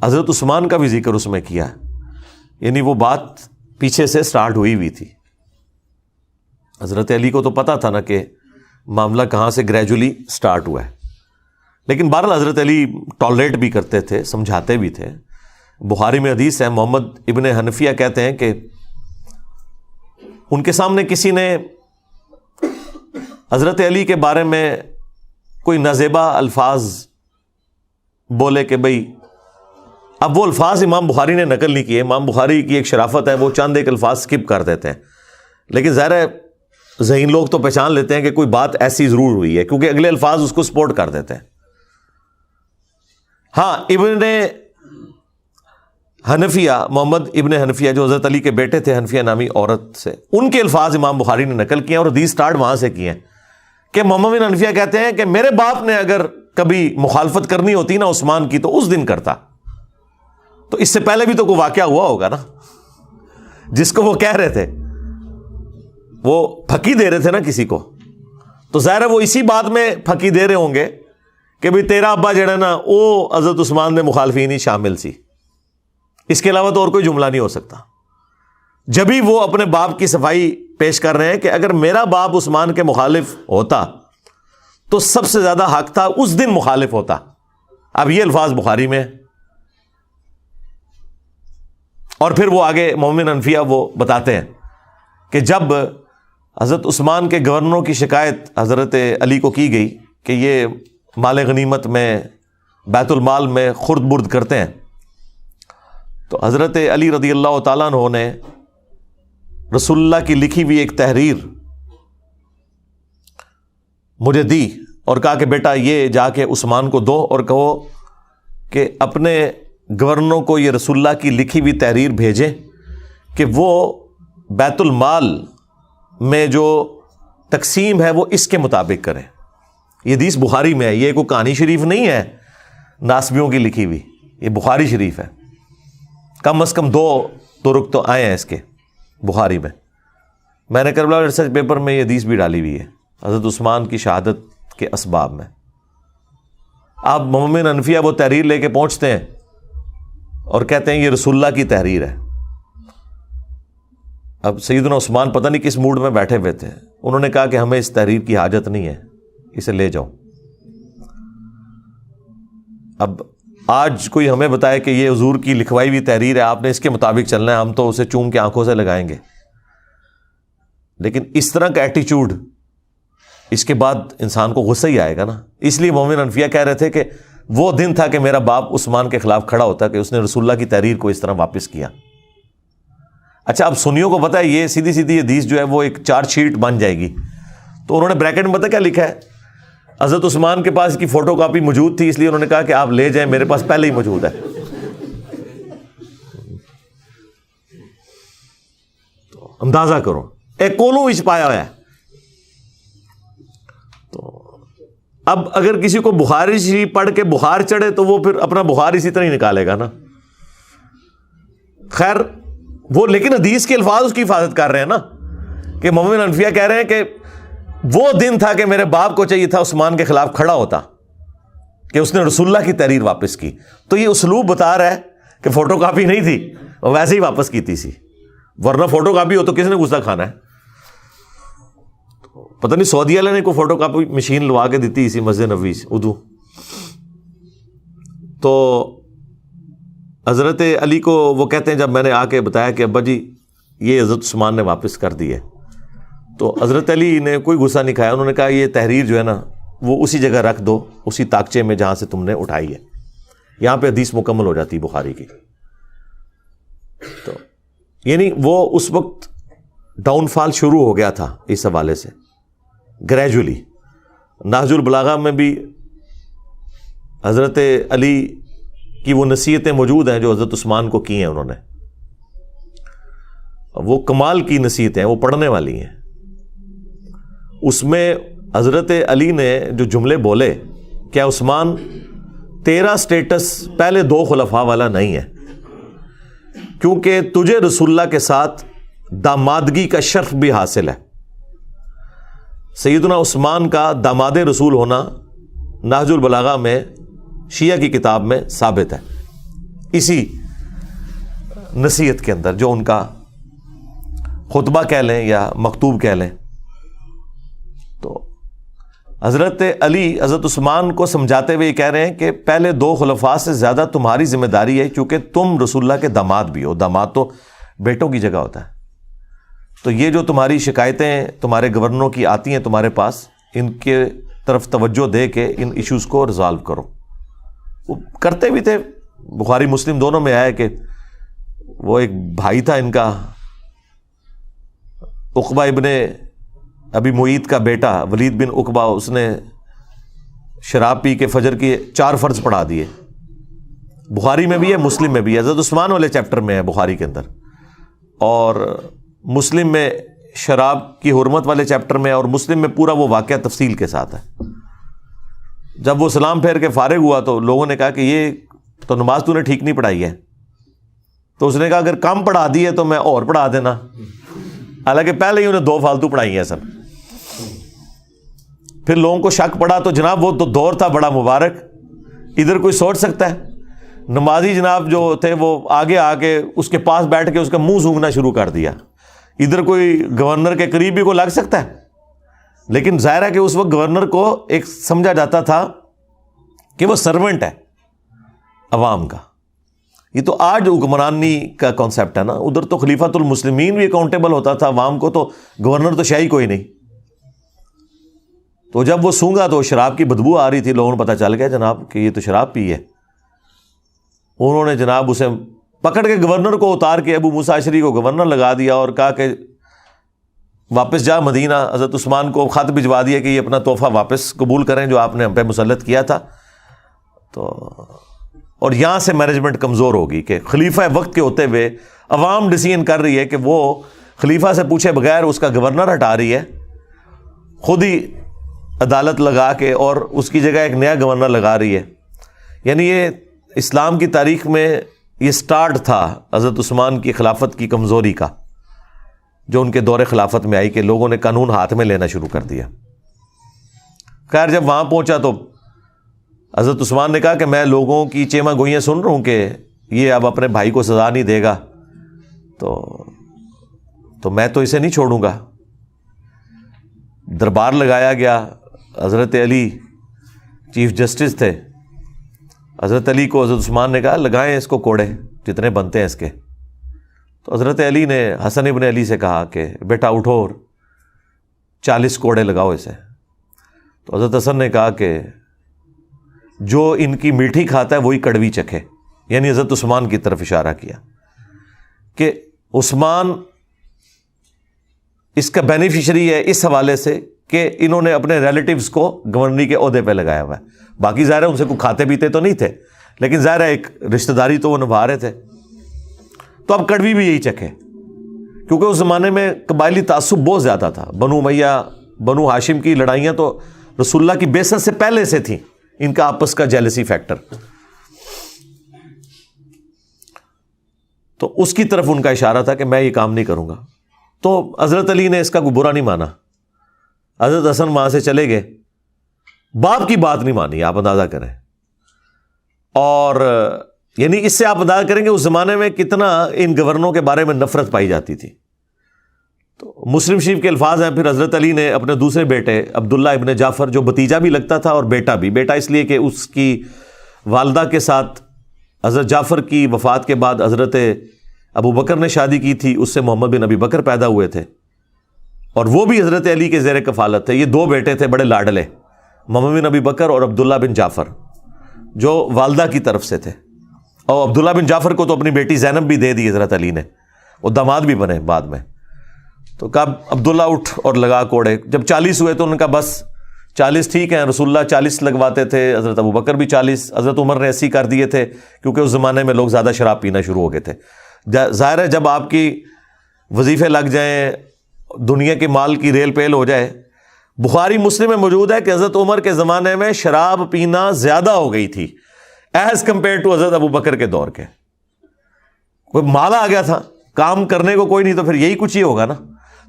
Speaker 1: حضرت عثمان کا بھی ذکر اس میں کیا ہے، یعنی وہ بات پیچھے سے سٹارٹ ہوئی تھی. حضرت علی کو تو پتا تھا نا کہ معاملہ کہاں سے گریجولی سٹارٹ ہوا ہے، لیکن بہرحال حضرت علی ٹالریٹ بھی کرتے تھے، سمجھاتے بھی تھے. بخاری میں حدیث ہے، محمد ابن حنفیہ کہتے ہیں کہ ان کے سامنے کسی نے حضرت علی کے بارے میں کوئی نازیبا الفاظ بولے کہ بھئی، اب وہ الفاظ امام بخاری نے نقل نہیں کیے. امام بخاری کی ایک شرافت ہے، وہ چند ایک الفاظ سکپ کر دیتے ہیں، لیکن ظاہر ہے ذہین لوگ تو پہچان لیتے ہیں کہ کوئی بات ایسی ضرور ہوئی ہے کیونکہ اگلے الفاظ اس کو سپورٹ کر دیتے ہیں. ہاں، ابن حنفیہ، محمد ابن حنفیہ جو حضرت علی کے بیٹے تھے حنفیہ نامی عورت سے، ان کے الفاظ امام بخاری نے نقل کیے اور حدیث سٹارٹ وہاں سے کیے ہیں کہ محمد بن حنفیہ کہتے ہیں کہ میرے باپ نے اگر کبھی مخالفت کرنی ہوتی نا عثمان کی تو اس دن کرتا. تو اس سے پہلے بھی تو کوئی واقعہ ہوا ہوگا نا جس کو وہ کہہ رہے تھے، وہ پھکی دے رہے تھے نا کسی کو، تو ظاہر ہے وہ اسی بات میں پھکی دے رہے ہوں گے کہ بھئی تیرا ابا جڑا نا وہ حضرت عثمان میں مخالفین ہی شامل سی. اس کے علاوہ تو اور کوئی جملہ نہیں ہو سکتا. جبھی وہ اپنے باپ کی صفائی پیش کر رہے ہیں کہ اگر میرا باپ عثمان کے مخالف ہوتا تو سب سے زیادہ حق تھا اس دن مخالف ہوتا. اب یہ الفاظ بخاری میں، اور پھر وہ آگے محمد حنفیہ وہ بتاتے ہیں کہ جب حضرت عثمان کے گورنروں کی شکایت حضرت علی کو کی گئی کہ یہ مال غنیمت میں بیت المال میں خرد برد کرتے ہیں، تو حضرت علی رضی اللہ تعالیٰ عنہ نے رسول اللہ کی لکھی ہوئی ایک تحریر مجھے دی اور کہا کہ بیٹا یہ جا کے عثمان کو دو اور کہو کہ اپنے گورنروں کو یہ رسول اللہ کی لکھی ہوئی تحریر بھیجیں کہ وہ بیت المال میں جو تقسیم ہے وہ اس کے مطابق کریں. یہ حدیث بخاری میں ہے, یہ کوئی کہانی شریف نہیں ہے ناسبیوں کی لکھی ہوئی, یہ بخاری شریف ہے. کم از کم 2 طرق تو آئے ہیں اس کے بخاری میں. میں نے کربلا ریسرچ پیپر میں یہ حدیث بھی ڈالی ہوئی ہے حضرت عثمان کی شہادت کے اسباب میں. آپ مومن حنفیہ وہ تحریر لے کے پہنچتے ہیں اور کہتے ہیں یہ رسول اللہ کی تحریر ہے. اب سیدنا عثمان پتہ نہیں کس موڈ میں بیٹھے ہوئے تھے, انہوں نے کہا کہ ہمیں اس تحریر کی حاجت نہیں ہے, اسے لے جاؤ. اب آج کوئی ہمیں بتائے کہ یہ حضور کی لکھوائی ہوئی تحریر ہے, آپ نے اس کے مطابق چلنا ہے, ہم تو اسے چوم کے آنکھوں سے لگائیں گے. لیکن اس طرح کا ایٹیچیوڈ, اس کے بعد انسان کو غصہ ہی آئے گا نا. اس لیے مومن حنفیہ کہہ رہے تھے کہ وہ دن تھا کہ میرا باپ عثمان کے خلاف کھڑا ہوتا کہ اس نے رسول اللہ کی تحریر کو اس طرح واپس کیا. اچھا, اب سنیوں کو پتا ہے یہ سیدھی سیدھی حدیث جو ہے وہ ایک چارج شیٹ بن جائے گی, تو انہوں نے بریکٹ میں پتہ کیا لکھا ہے, حضرت عثمان کے پاس اس کی فوٹو کاپی موجود تھی اس لیے انہوں نے کہا کہ آپ لے جائیں, میرے پاس پہلے ہی موجود ہے. تو اندازہ کرو ایک کولوں وچ پایا ہوا ہے. تو اب اگر کسی کو بخاری شریف پڑھ کے بخار چڑھے تو وہ پھر اپنا بخار اسی طرح ہی نکالے گا نا. خیر وہ لیکن حدیث کے الفاظ اس کی حفاظت کر رہے ہیں نا, کہ مومن حنفیہ کہہ رہے ہیں کہ وہ دن تھا کہ میرے باپ کو چاہیے تھا عثمان کے خلاف کھڑا ہوتا کہ اس نے رسول اللہ کی تحریر واپس کی. تو یہ اسلوب بتا رہا ہے کہ فوٹو کاپی نہیں تھی, وہ ویسے ہی واپس کی تھی, ورنہ فوٹو کاپی ہو تو کس نے غصہ کھانا ہے. پتہ نہیں سعودی والے نے کوئی فوٹو کاپی مشین لوا کے دیتی اسی مسجد نبوی سے اردو. تو حضرت علی کو وہ کہتے ہیں جب میں نے آ کے بتایا کہ ابا جی یہ حضرت عثمان نے واپس کر دی ہے, تو حضرت علی نے کوئی غصہ نہیں کھایا. انہوں نے کہا یہ تحریر جو ہے نا وہ اسی جگہ رکھ دو, اسی تاکچے میں جہاں سے تم نے اٹھائی ہے, یہاں پہ حدیث مکمل ہو جاتی بخاری کی. تو یعنی وہ اس وقت ڈاؤن فال شروع ہو گیا تھا اس حوالے سے گریجولی. نہج البلاغہ میں بھی حضرت علی کی وہ نصیحتیں موجود ہیں جو حضرت عثمان کو کی ہیں انہوں نے. وہ کمال کی نصیحتیں ہیں, وہ پڑھنے والی ہیں. اس میں حضرت علی نے جو جملے بولے, کیا عثمان تیرا سٹیٹس پہلے 2 خلفاء والا نہیں ہے, کیونکہ تجھے رسول اللہ کے ساتھ دامادگی کا شرف بھی حاصل ہے. سیدنا عثمان کا داماد رسول ہونا نہج البلاغہ میں شیعہ کی کتاب میں ثابت ہے, اسی نصیحت کے اندر جو ان کا خطبہ کہہ لیں یا مکتوب کہہ لیں. تو حضرت علی حضرت عثمان کو سمجھاتے ہوئے یہ کہہ رہے ہیں کہ پہلے 2 خلفاء سے زیادہ تمہاری ذمہ داری ہے, کیونکہ تم رسول اللہ کے داماد بھی ہو. داماد تو بیٹوں کی جگہ ہوتا ہے. تو یہ جو تمہاری شکایتیں تمہارے گورنروں کی آتی ہیں تمہارے پاس, ان کے طرف توجہ دے کے ان ایشوز کو ریزالو کرو. وہ کرتے بھی تھے. بخاری مسلم دونوں میں آیا کہ وہ ایک بھائی تھا ان کا, عقبہ ابن ابی معیط کا بیٹا ولید بن عقبہ, اس نے شراب پی کے فجر کی 4 فرض پڑھا دیے. بخاری میں بھی ہے, مسلم میں بھی ہے, حضرت عثمان والے چیپٹر میں ہے بخاری کے اندر, اور مسلم میں شراب کی حرمت والے چیپٹر میں, اور مسلم میں پورا وہ واقعہ تفصیل کے ساتھ ہے. جب وہ سلام پھیر کے فارغ ہوا تو لوگوں نے کہا کہ یہ تو نماز تو نے ٹھیک نہیں پڑھائی ہے. تو اس نے کہا اگر کم پڑھا دی ہے تو میں اور پڑھا دینا, حالانکہ پہلے ہی انہیں 2 فالتو پڑھائی ہیں سب. پھر لوگوں کو شک پڑا تو جناب وہ تو دور تھا بڑا مبارک, ادھر کوئی سوچ سکتا ہے نمازی جناب جو تھے وہ آگے آ کے اس کے پاس بیٹھ کے اس کا منہ سونگھنا شروع کر دیا. ادھر کوئی گورنر کے قریب بھی کو لگ سکتا ہے, لیکن ظاہر ہے کہ اس وقت گورنر کو ایک سمجھا جاتا تھا کہ وہ سرونٹ ہے عوام کا. یہ تو آج حکمرانی کا کانسیپٹ ہے نا, ادھر تو خلیفۃ المسلمین بھی اکاؤنٹیبل ہوتا تھا عوام کو, تو گورنر تو شاہی کوئی نہیں. تو جب وہ سونگا تو شراب کی بدبو آ رہی تھی, لوگوں نے پتہ چل گیا جناب کہ یہ تو شراب پی ہے. انہوں نے جناب اسے پکڑ کے گورنر کو اتار کے ابو موسیٰ اشعری کو گورنر لگا دیا اور کہا کہ واپس جا مدینہ، حضرت عثمان کو خط بھجوا دیا کہ یہ اپنا تحفہ واپس قبول کریں جو آپ نے ہم پہ مسلط کیا تھا. تو اور یہاں سے مینجمنٹ کمزور ہوگی کہ خلیفہ وقت کے ہوتے ہوئے عوام ڈیسیژن کر رہی ہے کہ وہ خلیفہ سے پوچھے بغیر اس کا گورنر ہٹا رہی ہے خود ہی عدالت لگا کے، اور اس کی جگہ ایک نیا گورنر لگا رہی ہے. یعنی یہ اسلام کی تاریخ میں یہ سٹارٹ تھا حضرت عثمان کی خلافت کی کمزوری کا، جو ان کے دور خلافت میں آئی کہ لوگوں نے قانون ہاتھ میں لینا شروع کر دیا. خیر جب وہاں پہنچا تو حضرت عثمان نے کہا کہ میں لوگوں کی چیما گوئیاں سن رہا ہوں کہ یہ اب اپنے بھائی کو سزا نہیں دے گا، تو میں تو اسے نہیں چھوڑوں گا. دربار لگایا گیا، حضرت علی چیف جسٹس تھے. حضرت علی کو حضرت عثمان نے کہا لگائیں اس کو کوڑے جتنے بنتے ہیں اس کے. تو حضرت علی نے حسن ابن علی سے کہا کہ بیٹا اٹھو اور 40 کوڑے لگاؤ اسے. تو حضرت حسن نے کہا کہ جو ان کی میٹھی کھاتا ہے وہی کڑوی چکھے، یعنی حضرت عثمان کی طرف اشارہ کیا کہ عثمان اس کا بینیفیشری ہے اس حوالے سے کہ انہوں نے اپنے ریلیٹیوز کو گورنری کے عہدے پہ لگایا ہوا ہے. باقی ظاہر ہے ان سے کوئی کھاتے پیتے تو نہیں تھے، لیکن ظاہر ہے ایک رشتہ داری تو وہ نبھا رہے تھے. تو اب کڑوی بھی یہی چکھے، کیونکہ اس زمانے میں قبائلی تعصب بہت زیادہ تھا. بنو امیہ بنو ہاشم کی لڑائیاں تو رسول اللہ کی بعثت سے پہلے سے تھیں، ان کا آپس کا جیلسی فیکٹر. تو اس کی طرف ان کا اشارہ تھا کہ میں یہ کام نہیں کروں گا. تو حضرت علی نے اس کا کوئی برا نہیں مانا. حضرت حسن وہاں سے چلے گئے، باپ کی بات نہیں مانی، آپ اندازہ کریں. اور یعنی اس سے آپ اندازہ کریں گے اس زمانے میں کتنا ان گورنروں کے بارے میں نفرت پائی جاتی تھی. تو مسلم شریف کے الفاظ ہیں، پھر حضرت علی نے اپنے دوسرے بیٹے عبداللہ ابن جعفر، جو بھتیجا بھی لگتا تھا اور بیٹا بھی، بیٹا اس لیے کہ اس کی والدہ کے ساتھ حضرت جعفر کی وفات کے بعد حضرت ابو بکر نے شادی کی تھی، اس سے محمد بن ابی بکر پیدا ہوئے تھے، اور وہ بھی حضرت علی کے زیر کفالت تھے. یہ 2 بیٹے تھے بڑے لاڈلے، محمد بن ابی بکر اور عبداللہ بن جعفر، جو والدہ کی طرف سے تھے. اور عبداللہ بن جعفر کو تو اپنی بیٹی زینب بھی دے دی حضرت علی نے، وہ داماد بھی بنے بعد میں. تو کہا عبداللہ اٹھ اور لگا کوڑے. جب 40 ہوئے تو انہوں نے کہا بس 40 ٹھیک ہیں. رسول اللہ 40 لگواتے تھے، حضرت ابو بکر بھی 40، حضرت عمر نے 80 کر دیے تھے، کیونکہ اس زمانے میں لوگ زیادہ شراب پینا شروع ہو گئے تھے. ظاہر ہے جب آپ کی وظیفے لگ جائیں، دنیا کے مال کی ریل پیل ہو جائے. بخاری مسلم میں موجود ہے کہ حضرت عمر کے زمانے میں شراب پینا زیادہ ہو گئی تھی ایز کمپیئر ٹو حضرت ابو بکر کے دور کے. کوئی مال آ گیا تھا، کام کرنے کو کوئی نہیں، تو پھر یہی کچھ ہی ہوگا نا.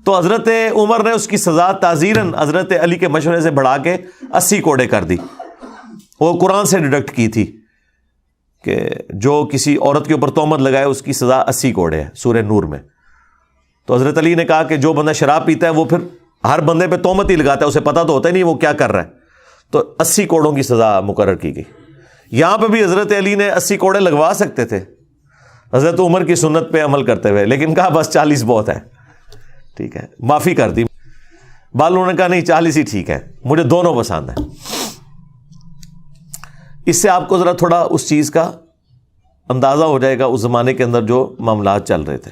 Speaker 1: تو حضرت عمر نے اس کی سزا تعزیراً حضرت علی کے مشورے سے بڑھا کے 80 کوڑے کر دی. وہ قرآن سے ڈیڈکٹ کی تھی کہ جو کسی عورت کے اوپر تہمت لگائے اس کی سزا 80 کوڑے ہے سورہ نور میں. تو حضرت علی نے کہا کہ جو بندہ شراب پیتا ہے وہ پھر ہر بندے پہ تہمت ہی لگاتا ہے، اسے پتہ تو ہوتا ہی نہیں وہ کیا کر رہا ہے. تو 80 کوڑوں کی سزا مقرر کی گئی. یہاں پہ بھی حضرت علی نے 80 کوڑے لگوا سکتے تھے حضرت عمر کی سنت پہ عمل کرتے ہوئے، لیکن کہا بس 40 بہت ہے، ٹھیک ہے، معافی کر دی. بالوں نے کہا نہیں 40 ہی ٹھیک ہے، مجھے دونوں پسند ہیں. اس سے آپ کو ذرا تھوڑا اس چیز کا اندازہ ہو جائے گا اس زمانے کے اندر جو معاملات چل رہے تھے.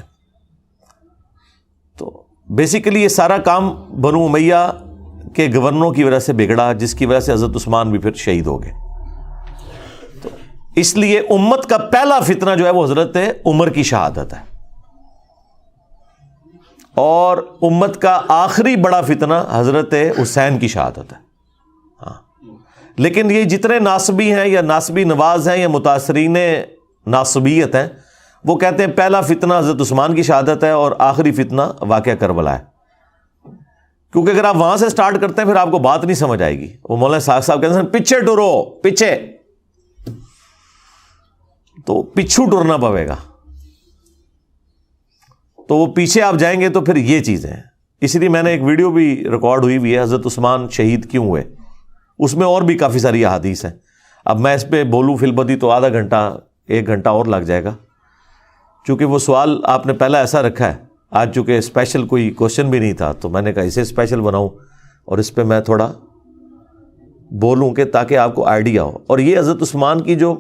Speaker 1: تو بیسیکلی یہ سارا کام بنو امیہ کے گورنروں کی وجہ سے بگڑا، جس کی وجہ سے حضرت عثمان بھی پھر شہید ہو گئے. تو اس لیے امت کا پہلا فتنہ جو ہے وہ حضرت عمر کی شہادت ہے، اور امت کا آخری بڑا فتنہ حضرت حسین کی شہادت ہے. ہاں، لیکن یہ جتنے ناصبی ہیں یا ناصبی نواز ہیں یا متاثرین ناصبیت ہیں، وہ کہتے ہیں پہلا فتنہ حضرت عثمان کی شہادت ہے اور آخری فتنہ واقعہ کربلا ہے. کیونکہ اگر آپ وہاں سے سٹارٹ کرتے ہیں پھر آپ کو بات نہیں سمجھ آئے گی. وہ مولانا ساق صاحب کہتے ہیں پیچھے ٹرو، پیچھے، تو پیچھو ٹرنا پڑے گا. تو وہ پیچھے آپ جائیں گے تو پھر یہ چیزیں ہیں. اس لیے میں نے ایک ویڈیو بھی ریکارڈ ہوئی ہے حضرت عثمان شہید کیوں ہوئے، اس میں اور بھی کافی ساری احادیث ہیں. اب میں اس پہ بولوں فی البدی تو آدھا گھنٹہ 1 گھنٹہ اور لگ جائے گا، چونکہ وہ سوال آپ نے پہلا ایسا رکھا ہے. آج چونکہ اسپیشل کوئی کوشچن بھی نہیں تھا تو میں نے کہا اسے اسپیشل بناؤں اور اس پہ میں تھوڑا بولوں کہ تاکہ آپ کو آئیڈیا ہو. اور یہ حضرت عثمان کی جو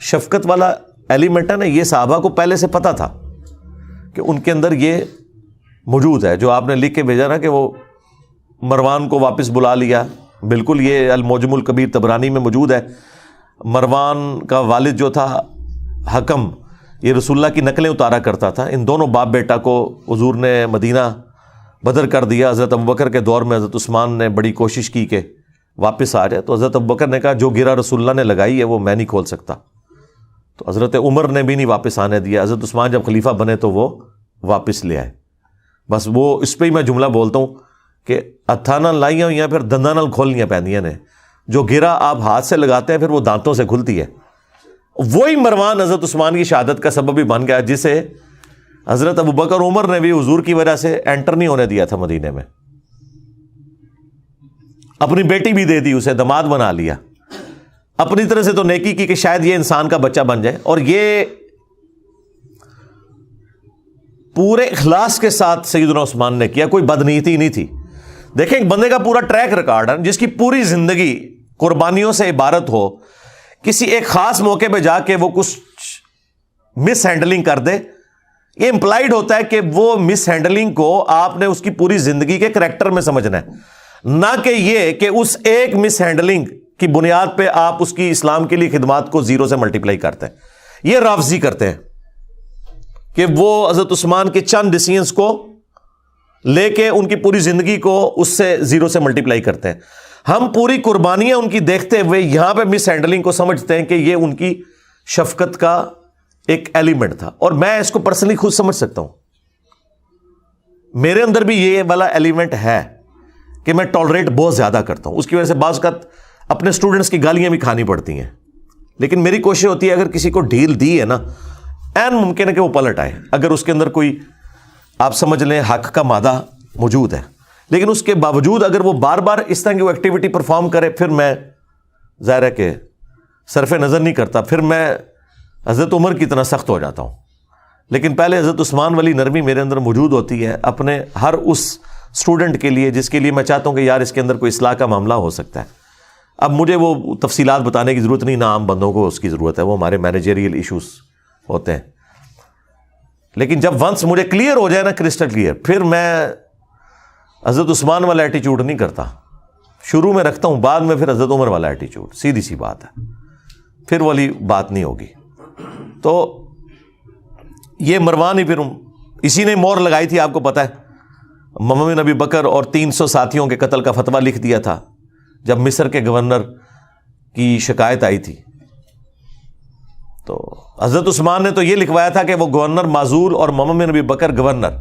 Speaker 1: شفقت والا ایلیمنٹ ہے نا، یہ صحابہ کو پہلے سے پتہ تھا کہ ان کے اندر یہ موجود ہے جو آپ نے لکھ کے بھیجا نا کہ وہ مروان کو واپس بلا لیا. بالکل یہ المعجم الکبیر طبرانی میں موجود ہے. مروان کا والد جو تھا حکم, یہ رسول اللہ کی نقلیں اتارا کرتا تھا. ان دونوں باپ بیٹا کو حضور نے مدینہ بدر کر دیا. حضرت ابوبکر کے دور میں حضرت عثمان نے بڑی کوشش کی کہ واپس آ جائے, تو حضرت ابوبکر نے کہا جو گرا رسول اللہ نے لگائی ہے وہ میں نہیں کھول سکتا. تو حضرت عمر نے بھی نہیں واپس آنے دیا. حضرت عثمان جب خلیفہ بنے تو وہ واپس لے آئے. بس وہ اس پہ ہی میں جملہ بولتا ہوں کہ ہتھاں نال لائیاں ہوئی ہیں پھر دنداں نال کھولنیاں پیندیاں نے. جو گرا آپ ہاتھ سے لگاتے ہیں پھر وہ دانتوں سے کھلتی ہے. وہی مروان حضرت عثمان کی شہادت کا سبب بھی بن گیا, جسے حضرت ابوبکر عمر نے بھی حضور کی وجہ سے انٹر نہیں ہونے دیا تھا مدینے میں. اپنی بیٹی بھی دے دی, اسے داماد بنا لیا. اپنی طرح سے تو نیکی کی کہ شاید یہ انسان کا بچہ بن جائے. اور یہ پورے اخلاص کے ساتھ سیدنا عثمان نے کیا, کوئی بدنیتی نہیں تھی. دیکھیں ایک بندے کا پورا ٹریک ریکارڈ ہے جس کی پوری زندگی قربانیوں سے عبارت ہو, کسی ایک خاص موقع پہ جا کے وہ کچھ مس ہینڈلنگ کر دے. یہ امپلائڈ ہوتا ہے کہ وہ مس ہینڈلنگ کو آپ نے اس کی پوری زندگی کے کریکٹر میں سمجھنا ہے, نہ کہ یہ کہ اس ایک مس ہینڈلنگ کی بنیاد پہ آپ اس کی اسلام کے لیے خدمات کو زیرو سے ملٹیپلائی کرتے ہیں. یہ رافضی کرتے ہیں کہ وہ حضرت عثمان کے چند ڈیسیژنز کو لے کے ان کی پوری زندگی کو اس سے زیرو سے ملٹیپلائی کرتے ہیں. ہم پوری قربانیاں ان کی دیکھتے ہوئے یہاں پہ مس ہینڈلنگ کو سمجھتے ہیں کہ یہ ان کی شفقت کا ایک ایلیمنٹ تھا. اور میں اس کو پرسنلی خود سمجھ سکتا ہوں, میرے اندر بھی یہ والا ایلیمنٹ ہے کہ میں ٹالریٹ بہت زیادہ کرتا ہوں. اس کی وجہ سے بعض اوقات اپنے اسٹوڈنٹس کی گالیاں بھی کھانی پڑتی ہیں, لیکن میری کوشش ہوتی ہے اگر کسی کو ڈھیل دی ہے نا, این ممکن ہے کہ وہ پلٹ آئے اگر اس کے اندر کوئی آپ سمجھ لیں حق کا مادہ موجود ہے. لیکن اس کے باوجود اگر وہ بار بار اس طرح کی وہ ایکٹیویٹی پرفارم کرے, پھر میں ظاہر ہے کہ صرف نظر نہیں کرتا, پھر میں حضرت عمر کی طرح سخت ہو جاتا ہوں. لیکن پہلے حضرت عثمان والی نرمی میرے اندر موجود ہوتی ہے اپنے ہر اس اسٹوڈنٹ کے لیے جس کے لیے میں چاہتا ہوں کہ یار اس کے اندر کوئی اصلاح کا معاملہ ہو سکتا ہے. اب مجھے وہ تفصیلات بتانے کی ضرورت نہیں, نہ عام بندوں کو اس کی ضرورت ہے, وہ ہمارے مینیجریل ایشوز ہوتے ہیں. لیکن جب ونس مجھے کلیئر ہو جائے نا, کرسٹل کلیئر, پھر میں حضرت عثمان والا ایٹیچیوڈ نہیں کرتا. شروع میں رکھتا ہوں, بعد میں پھر حضرت عمر والا ایٹیچیوڈ. سیدھی سی بات ہے, پھر والی بات نہیں ہوگی. تو یہ مروان ہی پھر اسی نے مور لگائی تھی, آپ کو پتا ہے, محمد بن ابی بکر اور 300 ساتھیوں کے قتل کا فتویٰ لکھ دیا تھا جب مصر کے گورنر کی شکایت آئی تھی. تو حضرت عثمان نے تو یہ لکھوایا تھا کہ وہ گورنر معزول اور محمد بن ابی بکر گورنر,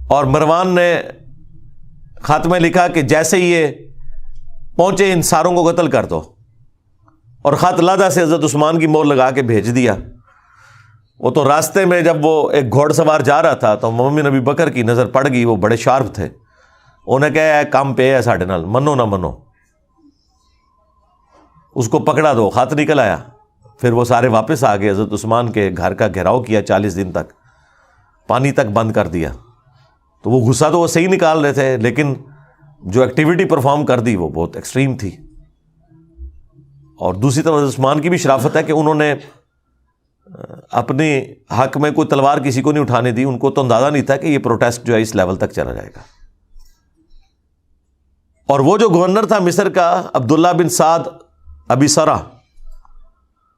Speaker 1: اور مروان نے خاتمہ لکھا کہ جیسے ہی یہ پہنچے ان ساروں کو قتل کر دو, اور خط لادہ سے حضرت عثمان کی مور لگا کے بھیج دیا. وہ تو راستے میں جب وہ ایک گھوڑ سوار جا رہا تھا تو محمد بن ابی بکر کی نظر پڑ گئی, وہ بڑے شارپ تھے, انہیں کہا کام پہ ہے ساڑھے نال, منو نہ منو, اس کو پکڑا دو. خط نکل آیا, پھر وہ سارے واپس آ گئے. حضرت عثمان کے گھر کا گھیراؤ کیا 40 دن تک, پانی تک بند کر دیا. تو وہ غصہ تو وہ صحیح نکال رہے تھے, لیکن جو ایکٹیویٹی پرفارم کر دی وہ بہت ایکسٹریم تھی. اور دوسری طرف حضرت عثمان کی بھی شرافت ہے کہ انہوں نے اپنے حق میں کوئی تلوار کسی کو نہیں اٹھانے دی. ان کو تو اندازہ نہیں تھا کہ یہ پروٹیسٹ جو ہے اس لیول تک چلا جائے گا. اور وہ جو گورنر تھا مصر کا عبداللہ بن سعد ابی سرا,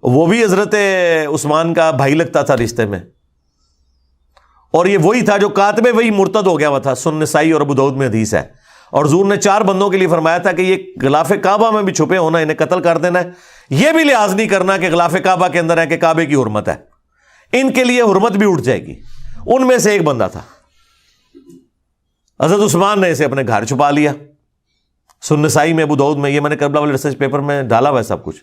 Speaker 1: وہ بھی حضرت عثمان کا بھائی لگتا تھا رشتے میں, اور یہ وہی تھا جو کاتب وہی مرتد ہو گیا ہوا تھا. سنن نسائی اور ابو داؤد میں حدیث ہے. اور حضور نے 4 بندوں کے لیے فرمایا تھا کہ یہ غلاف کعبہ میں بھی چھپے ہونا, انہیں قتل کر دینا ہے. یہ بھی لحاظ نہیں کرنا کہ غلاف کعبہ کے اندر ہے کہ کعبے کی حرمت ہے, ان کے لیے حرمت بھی اٹھ جائے گی. ان میں سے ایک بندہ تھا, حضرت عثمان نے اسے اپنے گھر چھپا لیا. سنن نسائی میں, ابو داؤد میں, یہ میں نے کربلا والے ریسرچ پیپر میں ڈالا ہوا ہے سب کچھ.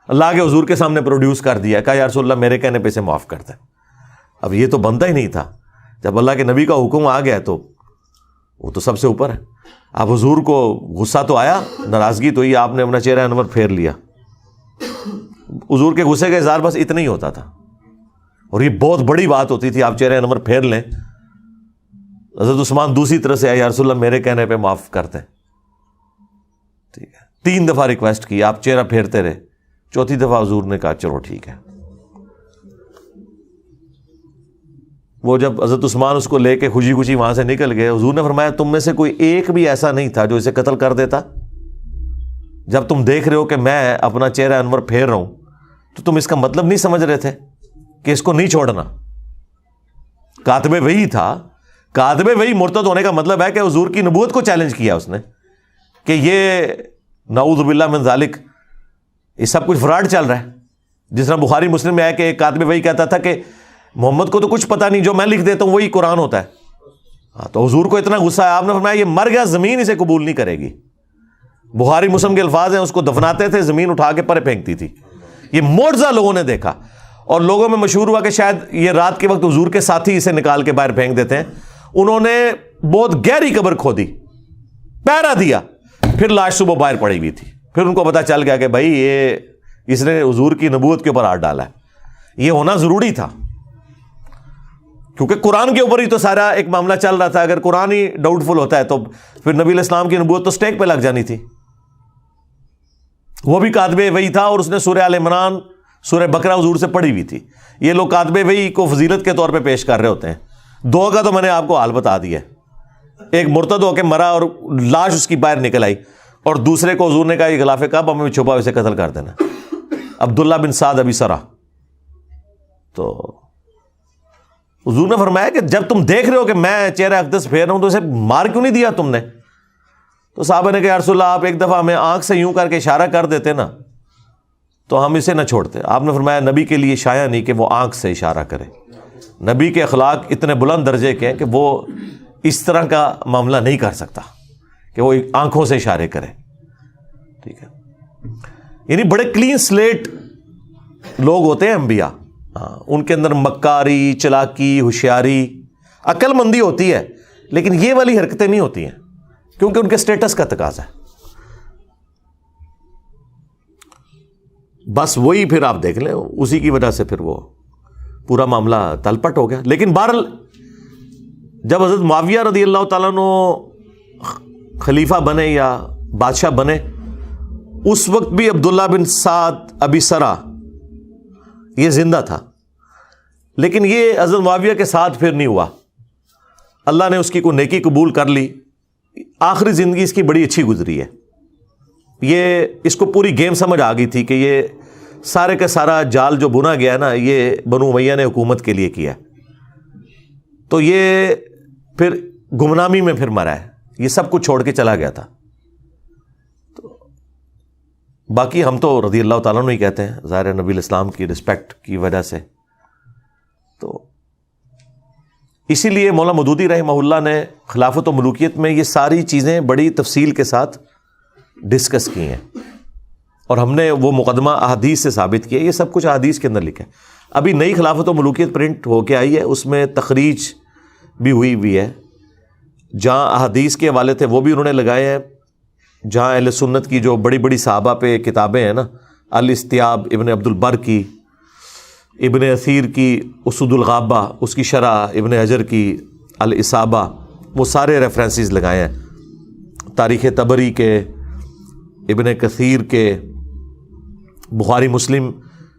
Speaker 1: اللہ کے حضور کے سامنے پروڈیوس کر دیا, کہا یا رسول اللہ میرے کہنے پہ اسے معاف کر دیں. اب یہ تو بنتا ہی نہیں تھا, جب اللہ کے نبی کا حکم آ گیا تو وہ تو سب سے اوپر ہے. اب حضور کو غصہ تو آیا, ناراضگی تو ہی, آپ نے اپنا چہرہ انور پھیر لیا. حضور کے غصے کا اظہار بس اتنا ہی ہوتا تھا, اور یہ بہت بڑی بات ہوتی تھی, آپ چہرہ انور پھیر لیں. حضرت عثمان دوسری طرح سے آیا, یا رسول اللہ میرے کہنے پہ معاف کر دیں. ٹھیک ہے, 3 دفعہ ریکویسٹ کی, آپ چہرہ پھیرتے رہے. 4تھی دفعہ حضور نے کہا چلو ٹھیک ہے. وہ جب حضرت عثمان اس کو لے کے خوشی خوشی وہاں سے نکل گئے، حضور نے فرمایا تم میں سے کوئی ایک بھی ایسا نہیں تھا جو اسے قتل کر دیتا؟ جب تم دیکھ رہے ہو کہ میں اپنا چہرہ انور پھیر رہا ہوں تو تم اس کا مطلب نہیں سمجھ رہے تھے کہ اس کو نہیں چھوڑنا؟ کاتب وحی تھا، کاتب وحی مرتد ہونے کا مطلب ہے کہ حضور کی نبوت کو چیلنج کیا اس نے کہ یہ نعوذ باللہ من ذالک یہ سب کچھ فراڈ چل رہا ہے. جس طرح بخاری مسلم میں ہے کہ ایک کاتب وحی کہتا تھا کہ محمد کو تو کچھ پتہ نہیں، جو میں لکھ دیتا ہوں وہی قرآن ہوتا ہے. تو حضور کو اتنا غصہ ہے، آپ نے فرمایا یہ مر گیا، زمین اسے قبول نہیں کرے گی. بخاری مسلم کے الفاظ ہیں، اس کو دفناتے تھے، زمین اٹھا کے پرے پھینکتی تھی. یہ معجزہ لوگوں نے دیکھا، اور لوگوں میں مشہور ہوا کہ شاید یہ رات کے وقت حضور کے ساتھی اسے نکال کے باہر پھینک دیتے ہیں. انہوں نے بہت گہری قبر کھودی، پہرا دیا، پھر لاش صبح باہر پڑی ہوئی تھی. پھر ان کو پتا چل گیا کہ بھائی یہ اس نے حضور کی نبوت کے اوپر ہاتھ ڈالا ہے. یہ ہونا ضروری تھا کیونکہ قرآن کے اوپر ہی تو سارا ایک معاملہ چل رہا تھا. اگر قرآن ہی ڈاؤٹ فل ہوتا ہے تو پھر نبی علیہ السلام کی نبوت تو سٹیک پہ لگ جانی تھی. وہ بھی کاتب وحی تھا اور اس نے سورہ آل عمران، سورہ بقرہ حضور سے پڑھی ہوئی تھی. یہ لوگ کاتب وحی کو فضیلت کے طور پہ پیش کر رہے ہوتے ہیں. دو کا تو میں نے آپ کو حال بتا دیا. ایک مرتد ہو کے مرا اور لاش اس کی باہر نکل آئی، اور دوسرے کو حضور نے کہا یہ غلاف کعبہ میں چھپا اسے قتل کر دینا، عبداللہ بن سعد ابی سرا. تو حضور نے فرمایا کہ جب تم دیکھ رہے ہو کہ میں چہرہ اقدس پھیر رہا ہوں تو اسے مار کیوں نہیں دیا تم نے؟ تو صحابہ نے کہا یا رسول اللہ آپ ایک دفعہ ہمیں آنکھ سے یوں کر کے اشارہ کر دیتے نا تو ہم اسے نہ چھوڑتے. آپ نے فرمایا نبی کے لیے شایع نہیں کہ وہ آنکھ سے اشارہ کرے. نبی کے اخلاق اتنے بلند درجے کے ہیں کہ وہ اس طرح کا معاملہ نہیں کر سکتا کہ وہ آنکھوں سے اشارے کرے. ٹھیک ہے، یعنی بڑے کلین سلیٹ لوگ ہوتے ہیں انبیاء. ان کے اندر مکاری، چلاکی، ہوشیاری، عقل مندی ہوتی ہے، لیکن یہ والی حرکتیں نہیں ہوتی ہیں کیونکہ ان کے سٹیٹس کا تقاضا ہے. بس وہی پھر آپ دیکھ لیں اسی کی وجہ سے پھر وہ پورا معاملہ تلپٹ ہو گیا. لیکن بہرحال جب حضرت معاویہ رضی اللہ تعالیٰ عنہ خلیفہ بنے یا بادشاہ بنے، اس وقت بھی عبداللہ بن سعد ابی سرا یہ زندہ تھا، لیکن یہ حضرت معاویہ کے ساتھ پھر نہیں ہوا. اللہ نے اس کی کوئی نیکی قبول کر لی، آخری زندگی اس کی بڑی اچھی گزری ہے. یہ اس کو پوری گیم سمجھ آ گئی تھی کہ یہ سارے کا سارا جال جو بنا گیا ہے نا یہ بنو امیہ نے حکومت کے لیے کیا، تو یہ پھر گمنامی میں پھر مرا ہے، یہ سب کچھ چھوڑ کے چلا گیا تھا. تو باقی ہم تو رضی اللہ تعالیٰ عنہ ہی کہتے ہیں، ظاہر نبی الاسلام کی رسپیکٹ کی وجہ سے. تو اسی لیے مولانا مودودی رحمہ اللہ نے خلافت و ملوکیت میں یہ ساری چیزیں بڑی تفصیل کے ساتھ ڈسکس کی ہیں، اور ہم نے وہ مقدمہ احادیث سے ثابت کیا. یہ سب کچھ احادیث کے اندر لکھا ہے. ابھی نئی خلافت و ملوکیت پرنٹ ہو کے آئی ہے، اس میں تخریج بھی ہوئی ہے. جہاں احادیث کے حوالے تھے وہ بھی انہوں نے لگائے ہیں، جہاں اہل سنت کی جو بڑی بڑی صحابہ پہ کتابیں ہیں نا، الاستیاب ابن عبد البر کی، ابن اثیر کی اسود الغابہ، اس کی شرح ابن حجر کی الاصابہ، وہ سارے ریفرنسز لگائے ہیں. تاریخ طبری کے، ابن کثیر کے، بخاری مسلم،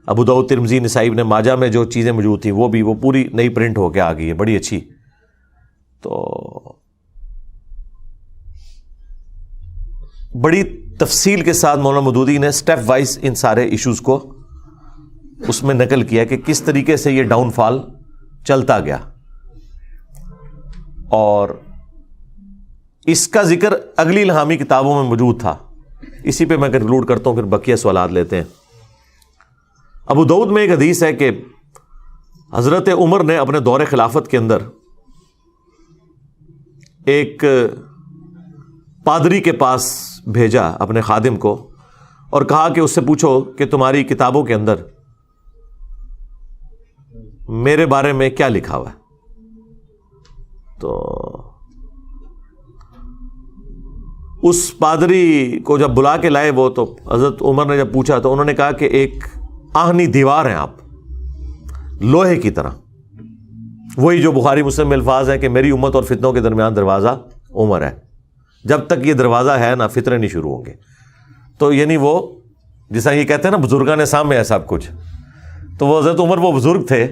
Speaker 1: ابو داؤد ترمذی نسائی ابن ماجہ میں جو چیزیں موجود تھیں وہ پوری نئی پرنٹ ہو کے آ گئی ہے، بڑی اچھی. تو بڑی تفصیل کے ساتھ مولانا مودودی نے سٹیپ وائز ان سارے ایشوز کو اس میں نقل کیا کہ کس طریقے سے یہ ڈاؤن فال چلتا گیا. اور اس کا ذکر اگلی الہامی کتابوں میں موجود تھا. اسی پہ میں کنکلوڈ کرتا ہوں، پھر بقیہ سوالات لیتے ہیں. ابو داؤد میں ایک حدیث ہے کہ حضرت عمر نے اپنے دور خلافت کے اندر ایک پادری کے پاس بھیجا اپنے خادم کو اور کہا کہ اس سے پوچھو کہ تمہاری کتابوں کے اندر میرے بارے میں کیا لکھا ہوا ہے. تو اس پادری کو جب بلا کے لائے وہ، تو حضرت عمر نے جب پوچھا تو انہوں نے کہا کہ ایک آہنی دیوار ہیں آپ، لوہے کی طرح. وہی جو بخاری مسلم میں الفاظ ہیں کہ میری امت اور فتنوں کے درمیان دروازہ عمر ہے، جب تک یہ دروازہ ہے نا فتنے نہیں شروع ہوں گے. تو یعنی وہ جیسا یہ کہتے ہیں نا بزرگان سامنے ہے سب کچھ، تو وہ حضرت عمر وہ بزرگ تھے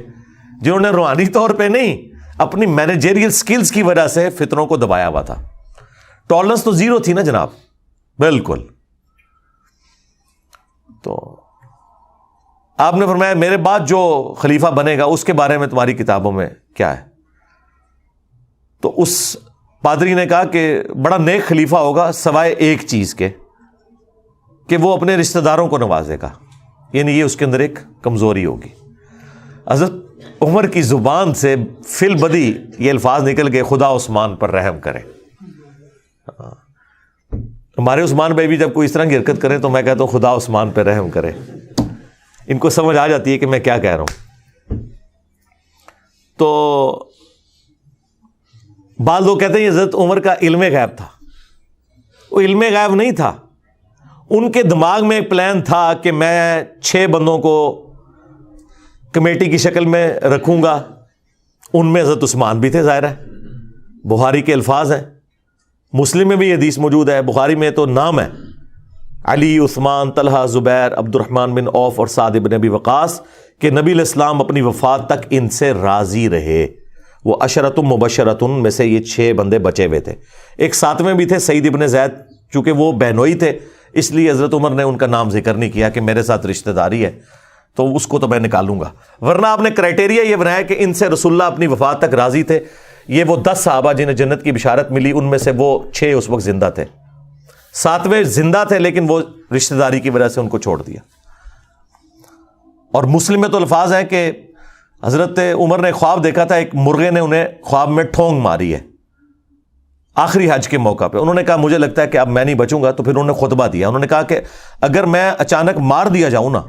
Speaker 1: جنہوں نے روحانی طور پہ نہیں اپنی مینیجریل سکلز کی وجہ سے فتنوں کو دبایا ہوا تھا. ٹالرنس تو زیرو تھی نا جناب, بالکل. تو آپ نے فرمایا میرے بعد جو خلیفہ بنے گا اس کے بارے میں تمہاری کتابوں میں کیا ہے؟ تو اس پادری نے کہا کہ بڑا نیک خلیفہ ہوگا سوائے ایک چیز کے کہ وہ اپنے رشتہ داروں کو نوازے گا, یعنی یہ اس کے اندر ایک کمزوری ہوگی. حضرت عمر کی زبان سے فی البدی یہ الفاظ نکل گئے, خدا عثمان پر رحم کرے. ہمارے عثمان بھائی بھی جب کوئی اس طرح کی حرکت کرے تو میں کہتا ہوں خدا عثمان پہ رحم کرے. ان کو سمجھ آ جاتی ہے کہ میں کیا کہہ رہا ہوں. تو بعض لوگ کہتے ہیں یہ حضرت عمر کا علم غیب تھا. وہ علم غیب نہیں تھا, ان کے دماغ میں ایک پلان تھا کہ میں 6 بندوں کو کمیٹی کی شکل میں رکھوں گا. ان میں حضرت عثمان بھی تھے, ظاہر ہے, بخاری کے الفاظ ہیں, مسلم میں بھی حدیث موجود ہے, بخاری میں تو نام ہے علی, عثمان, طلحہ, زبیر, عبد الرحمن بن عوف اور سعد بن ابی وقاص کہ نبی علیہ السلام اپنی وفات تک ان سے راضی رہے. وہ عشرۃ مبشرۃ میں سے یہ 6 بندے بچے ہوئے تھے. ایک 7ویں بھی تھے سعید ابن زید, چونکہ وہ بہنوئی تھے اس لیے حضرت عمر نے ان کا نام ذکر نہیں کیا کہ میرے ساتھ رشتہ داری ہے تو اس کو تو میں نکالوں گا. ورنہ آپ نے کرائٹیریا یہ بنایا کہ ان سے رسول اللہ اپنی وفات تک راضی تھے. یہ وہ 10 صحابہ جنہیں جنت کی بشارت ملی, ان میں سے وہ 6 اس وقت زندہ تھے, 7ویں زندہ تھے لیکن وہ رشتہ داری کی وجہ سے ان کو چھوڑ دیا. اور مسلم میں تو الفاظ ہیں کہ حضرت عمر نے خواب دیکھا تھا, ایک مرغے نے انہیں خواب میں ٹھونگ ماری ہے آخری حج کے موقع پہ. انہوں نے کہا مجھے لگتا ہے کہ اب میں نہیں بچوں گا. تو پھر انہوں نے خطبہ دیا, انہوں نے کہا کہ اگر میں اچانک مار دیا جاؤں نا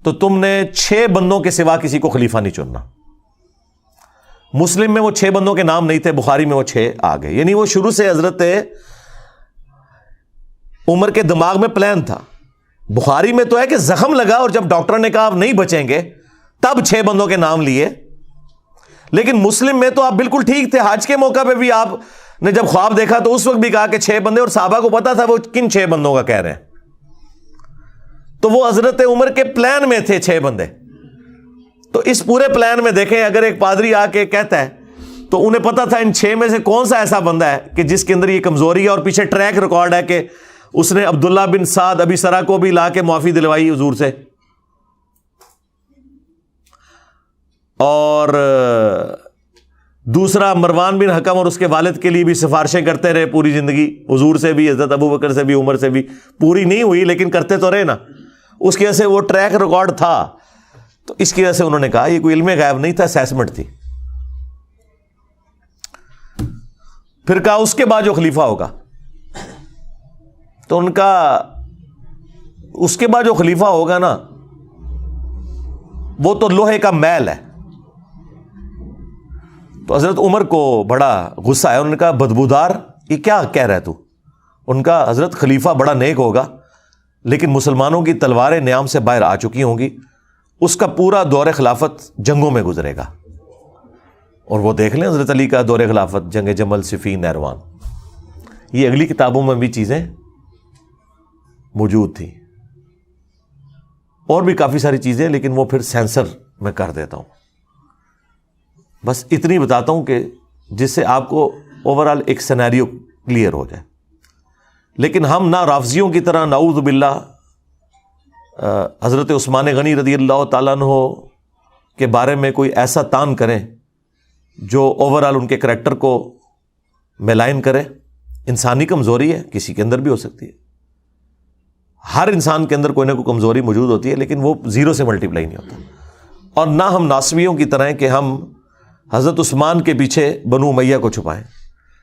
Speaker 1: تو تم نے 6 بندوں کے سوا کسی کو خلیفہ نہیں چننا. مسلم میں وہ 6 بندوں کے نام نہیں تھے, بخاری میں وہ 6 آ گئے. یعنی وہ شروع سے حضرت عمر کے دماغ میں پلان تھا. بخاری میں تو ہے کہ زخم لگا اور جب ڈاکٹر نے کہا آپ نہیں بچیں گے تب 6 بندوں کے نام لیے. لیکن مسلم میں تو آپ بالکل ٹھیک تھے, حج کے موقع پہ بھی آپ نے جب خواب دیکھا تو اس وقت بھی کہا کہ 6 بندے, اور صحابہ کو پتا تھا وہ کن 6 بندوں کا کہہ رہے ہیں. تو وہ حضرت عمر کے پلان میں تھے 6 بندے. تو اس پورے پلان میں دیکھیں اگر ایک پادری آ کے کہتا ہے تو انہیں پتا تھا ان 6 میں سے کون سا ایسا بندہ ہے کہ جس کے اندر یہ کمزوری ہے, اور پیچھے ٹریک ریکارڈ ہے کہ اس نے عبداللہ بن سعد ابی سرا کو بھی لا کے معافی دلوائی حضور سے, اور دوسرا مروان بن حکم اور اس کے والد کے لیے بھی سفارشیں کرتے رہے پوری زندگی, حضور سے بھی, حضرت ابو بکر سے بھی, عمر سے بھی. پوری نہیں ہوئی لیکن کرتے تو رہے نا. اس کی وجہ سے وہ ٹریک ریکارڈ تھا. تو اس کی وجہ سے انہوں نے کہا یہ کوئی علم غیب نہیں تھا, اسیسمنٹ تھی. پھر کہا اس کے بعد جو خلیفہ ہوگا, تو ان کا اس کے بعد جو خلیفہ ہوگا نا وہ تو لوہے کا میل ہے. تو حضرت عمر کو بڑا غصہ آیا, انہوں نے کہا بدبودار یہ کیا کہہ رہا ہے تو؟ ان کا حضرت خلیفہ بڑا نیک ہوگا لیکن مسلمانوں کی تلواریں نیام سے باہر آ چکی ہوں گی, اس کا پورا دور خلافت جنگوں میں گزرے گا. اور وہ دیکھ لیں حضرت علی کا دور خلافت, جنگ جمل, صفین, نہروان, یہ اگلی کتابوں میں بھی چیزیں موجود تھیں, اور بھی کافی ساری چیزیں, لیکن وہ پھر سینسر میں کر دیتا ہوں. بس اتنی بتاتا ہوں کہ جس سے آپ کو اوورال ایک سینیریو کلیئر ہو جائے. لیکن ہم نہ رافضیوں کی طرح نعوذ باللہ حضرت عثمان غنی رضی اللہ تعالیٰ عنہ کے بارے میں کوئی ایسا تان کریں جو اوورال ان کے کریکٹر کو میلائن کرے. انسانی کمزوری ہے, کسی کے اندر بھی ہو سکتی ہے, ہر انسان کے اندر کوئی نہ کوئی کمزوری موجود ہوتی ہے, لیکن وہ 0 سے ملٹیپلائی نہیں ہوتا. اور نہ ہم ناسویوں کی طرح کہ ہم حضرت عثمان کے پیچھے بنو امیہ کو چھپائیں.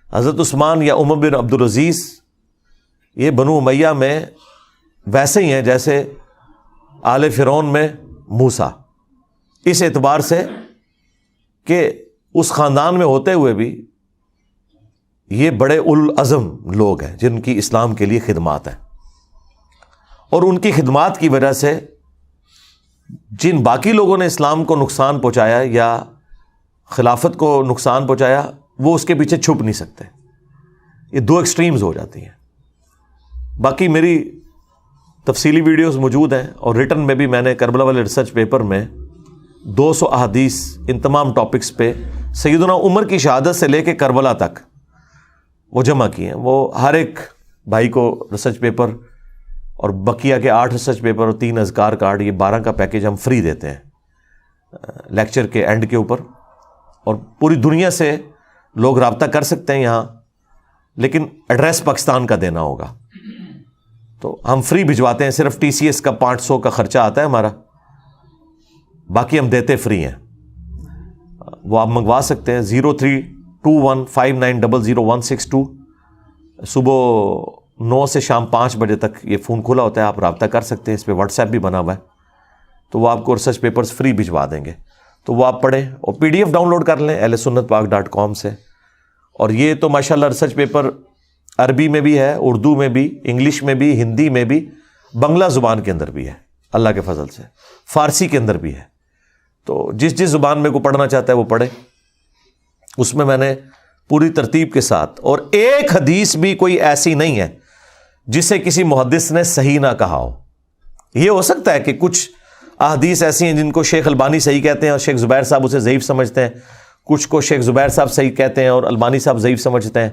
Speaker 1: حضرت عثمان یا عمر بن عبد العزیز یہ بنو امیہ میں ویسے ہی ہیں جیسے آل فرعون میں موسیٰ, اس اعتبار سے کہ اس خاندان میں ہوتے ہوئے بھی یہ بڑے العزم لوگ ہیں جن کی اسلام کے لیے خدمات ہیں, اور ان کی خدمات کی وجہ سے جن باقی لوگوں نے اسلام کو نقصان پہنچایا یا خلافت کو نقصان پہنچایا وہ اس کے پیچھے چھپ نہیں سکتے. یہ 2 ایکسٹریمز ہو جاتی ہیں. باقی میری تفصیلی ویڈیوز موجود ہیں, اور ریٹن میں بھی میں نے کربلا والے ریسرچ پیپر میں 200 احادیث ان تمام ٹاپکس پہ سیدنا عمر کی شہادت سے لے کے کربلا تک وہ جمع کیے ہیں. وہ ہر ایک بھائی کو ریسرچ پیپر اور بقیہ کے 8 ریسرچ پیپر اور 3 اذکار کارڈ، یہ 12 کا پیکیج ہم فری دیتے ہیں لیکچر کے اینڈ کے اوپر. اور پوری دنیا سے لوگ رابطہ کر سکتے ہیں یہاں، لیکن ایڈریس پاکستان کا دینا ہوگا. تو ہم فری بھجواتے ہیں، صرف TCS کا 500 کا خرچہ آتا ہے ہمارا، باقی ہم دیتے فری ہیں. وہ آپ منگوا سکتے ہیں 032159000162. صبح 9 سے شام 5 بجے تک یہ فون کھلا ہوتا ہے، آپ رابطہ کر سکتے ہیں. اس پہ واٹس ایپ بھی بنا ہوا ہے، تو وہ آپ کو ریسرچ پیپرز فری بھجوا دیں گے. تو وہ آپ پڑھیں اور PDF ڈاؤن لوڈ کر لیں ahlsunnatpak.com سے. اور یہ تو ماشاءاللہ ریسرچ پیپر عربی میں بھی ہے، اردو میں بھی، انگلش میں بھی، ہندی میں بھی، بنگلہ زبان کے اندر بھی ہے اللہ کے فضل سے، فارسی کے اندر بھی ہے. تو جس زبان میں کو پڑھنا چاہتا ہے وہ پڑھے. اس میں نے پوری ترتیب کے ساتھ، اور ایک حدیث بھی کوئی ایسی نہیں ہے جسے کسی محدث نے صحیح نہ کہا ہو. یہ ہو سکتا ہے کہ کچھ احادیث ایسی ہیں جن کو شیخ البانی صحیح کہتے ہیں اور شیخ زبیر صاحب اسے ضعیف سمجھتے ہیں، کچھ کو شیخ زبیر صاحب صحیح کہتے ہیں اور البانی صاحب ضعیف سمجھتے ہیں،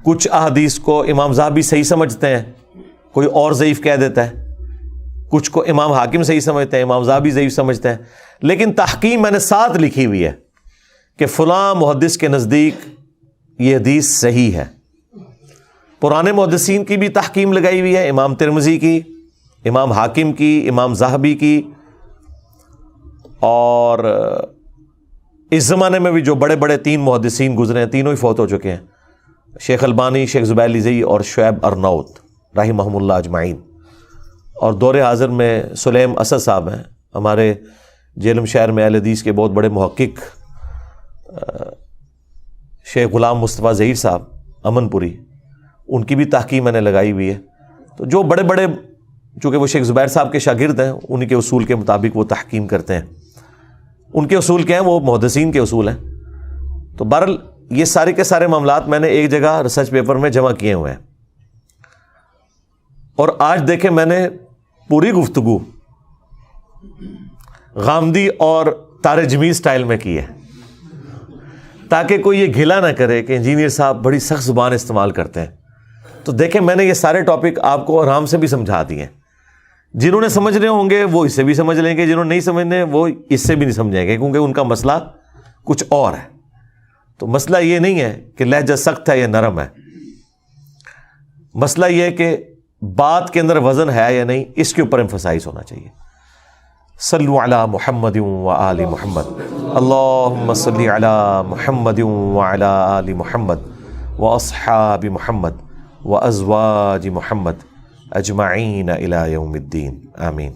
Speaker 1: کچھ احادیث کو امام ذہبی صحیح سمجھتے ہیں، کوئی اور ضعیف کہہ دیتا ہے، کچھ کو امام حاکم صحیح سمجھتے ہیں، امام ذہبی ضعیف سمجھتے ہیں. لیکن تحقیم میں نے ساتھ لکھی ہوئی ہے کہ فلاں محدث کے نزدیک یہ حدیث صحیح ہے. پرانے محدثین کی بھی تحقیم لگائی ہوئی ہے، امام ترمذی کی، امام حاکم کی، امام ذہبی کی. اور اس زمانے میں بھی جو بڑے بڑے 3 محدثین گزرے ہیں، تینوں ہی فوت ہو چکے ہیں، شیخ البانی، شیخ زبیر لیزئی اور شعیب ارناؤت رحمہم اللہ اجمعین. اور دور حاضر میں سلیم اسد صاحب ہیں، ہمارے جیلم شہر میں اہل حدیث کے بہت بڑے محقق. شیخ غلام مصطفیٰ ظہیر صاحب امن پوری، ان کی بھی تحقیق میں نے لگائی ہوئی ہے. تو جو بڑے بڑے، چونکہ وہ شیخ زبیر صاحب کے شاگرد ہیں، انہی کے اصول کے مطابق وہ تحقیم کرتے ہیں. ان کے اصول کیا ہیں؟ وہ محدثین کے اصول ہیں. تو بہرحال یہ سارے کے سارے معاملات میں نے ایک جگہ ریسرچ پیپر میں جمع کیے ہوئے ہیں. اور آج دیکھیں میں نے پوری گفتگو غامدی اور طارق جمیل سٹائل میں کی ہے، تاکہ کوئی یہ گھلا نہ کرے کہ انجینئر صاحب بڑی سخت زبان استعمال کرتے ہیں. تو دیکھیں میں نے یہ سارے ٹاپک آپ کو آرام سے بھی سمجھا دیے ہیں. جنہوں نے سمجھنے ہوں گے وہ اس سے بھی سمجھ لیں گے، جنہوں نے نہیں سمجھنے وہ اس سے بھی نہیں سمجھیں گے، کیونکہ ان کا مسئلہ کچھ اور ہے. تو مسئلہ یہ نہیں ہے کہ لہجہ سخت ہے یا نرم ہے، مسئلہ یہ ہے کہ بات کے اندر وزن ہے یا نہیں، اس کے اوپر ایمفسائز ہونا چاہیے. صلو علی محمد و آل محمد، اللہم صلی علی محمد و علی آل محمد و اصحاب محمد و ازواج محمد اجمعین الی یوم الدین، آمین.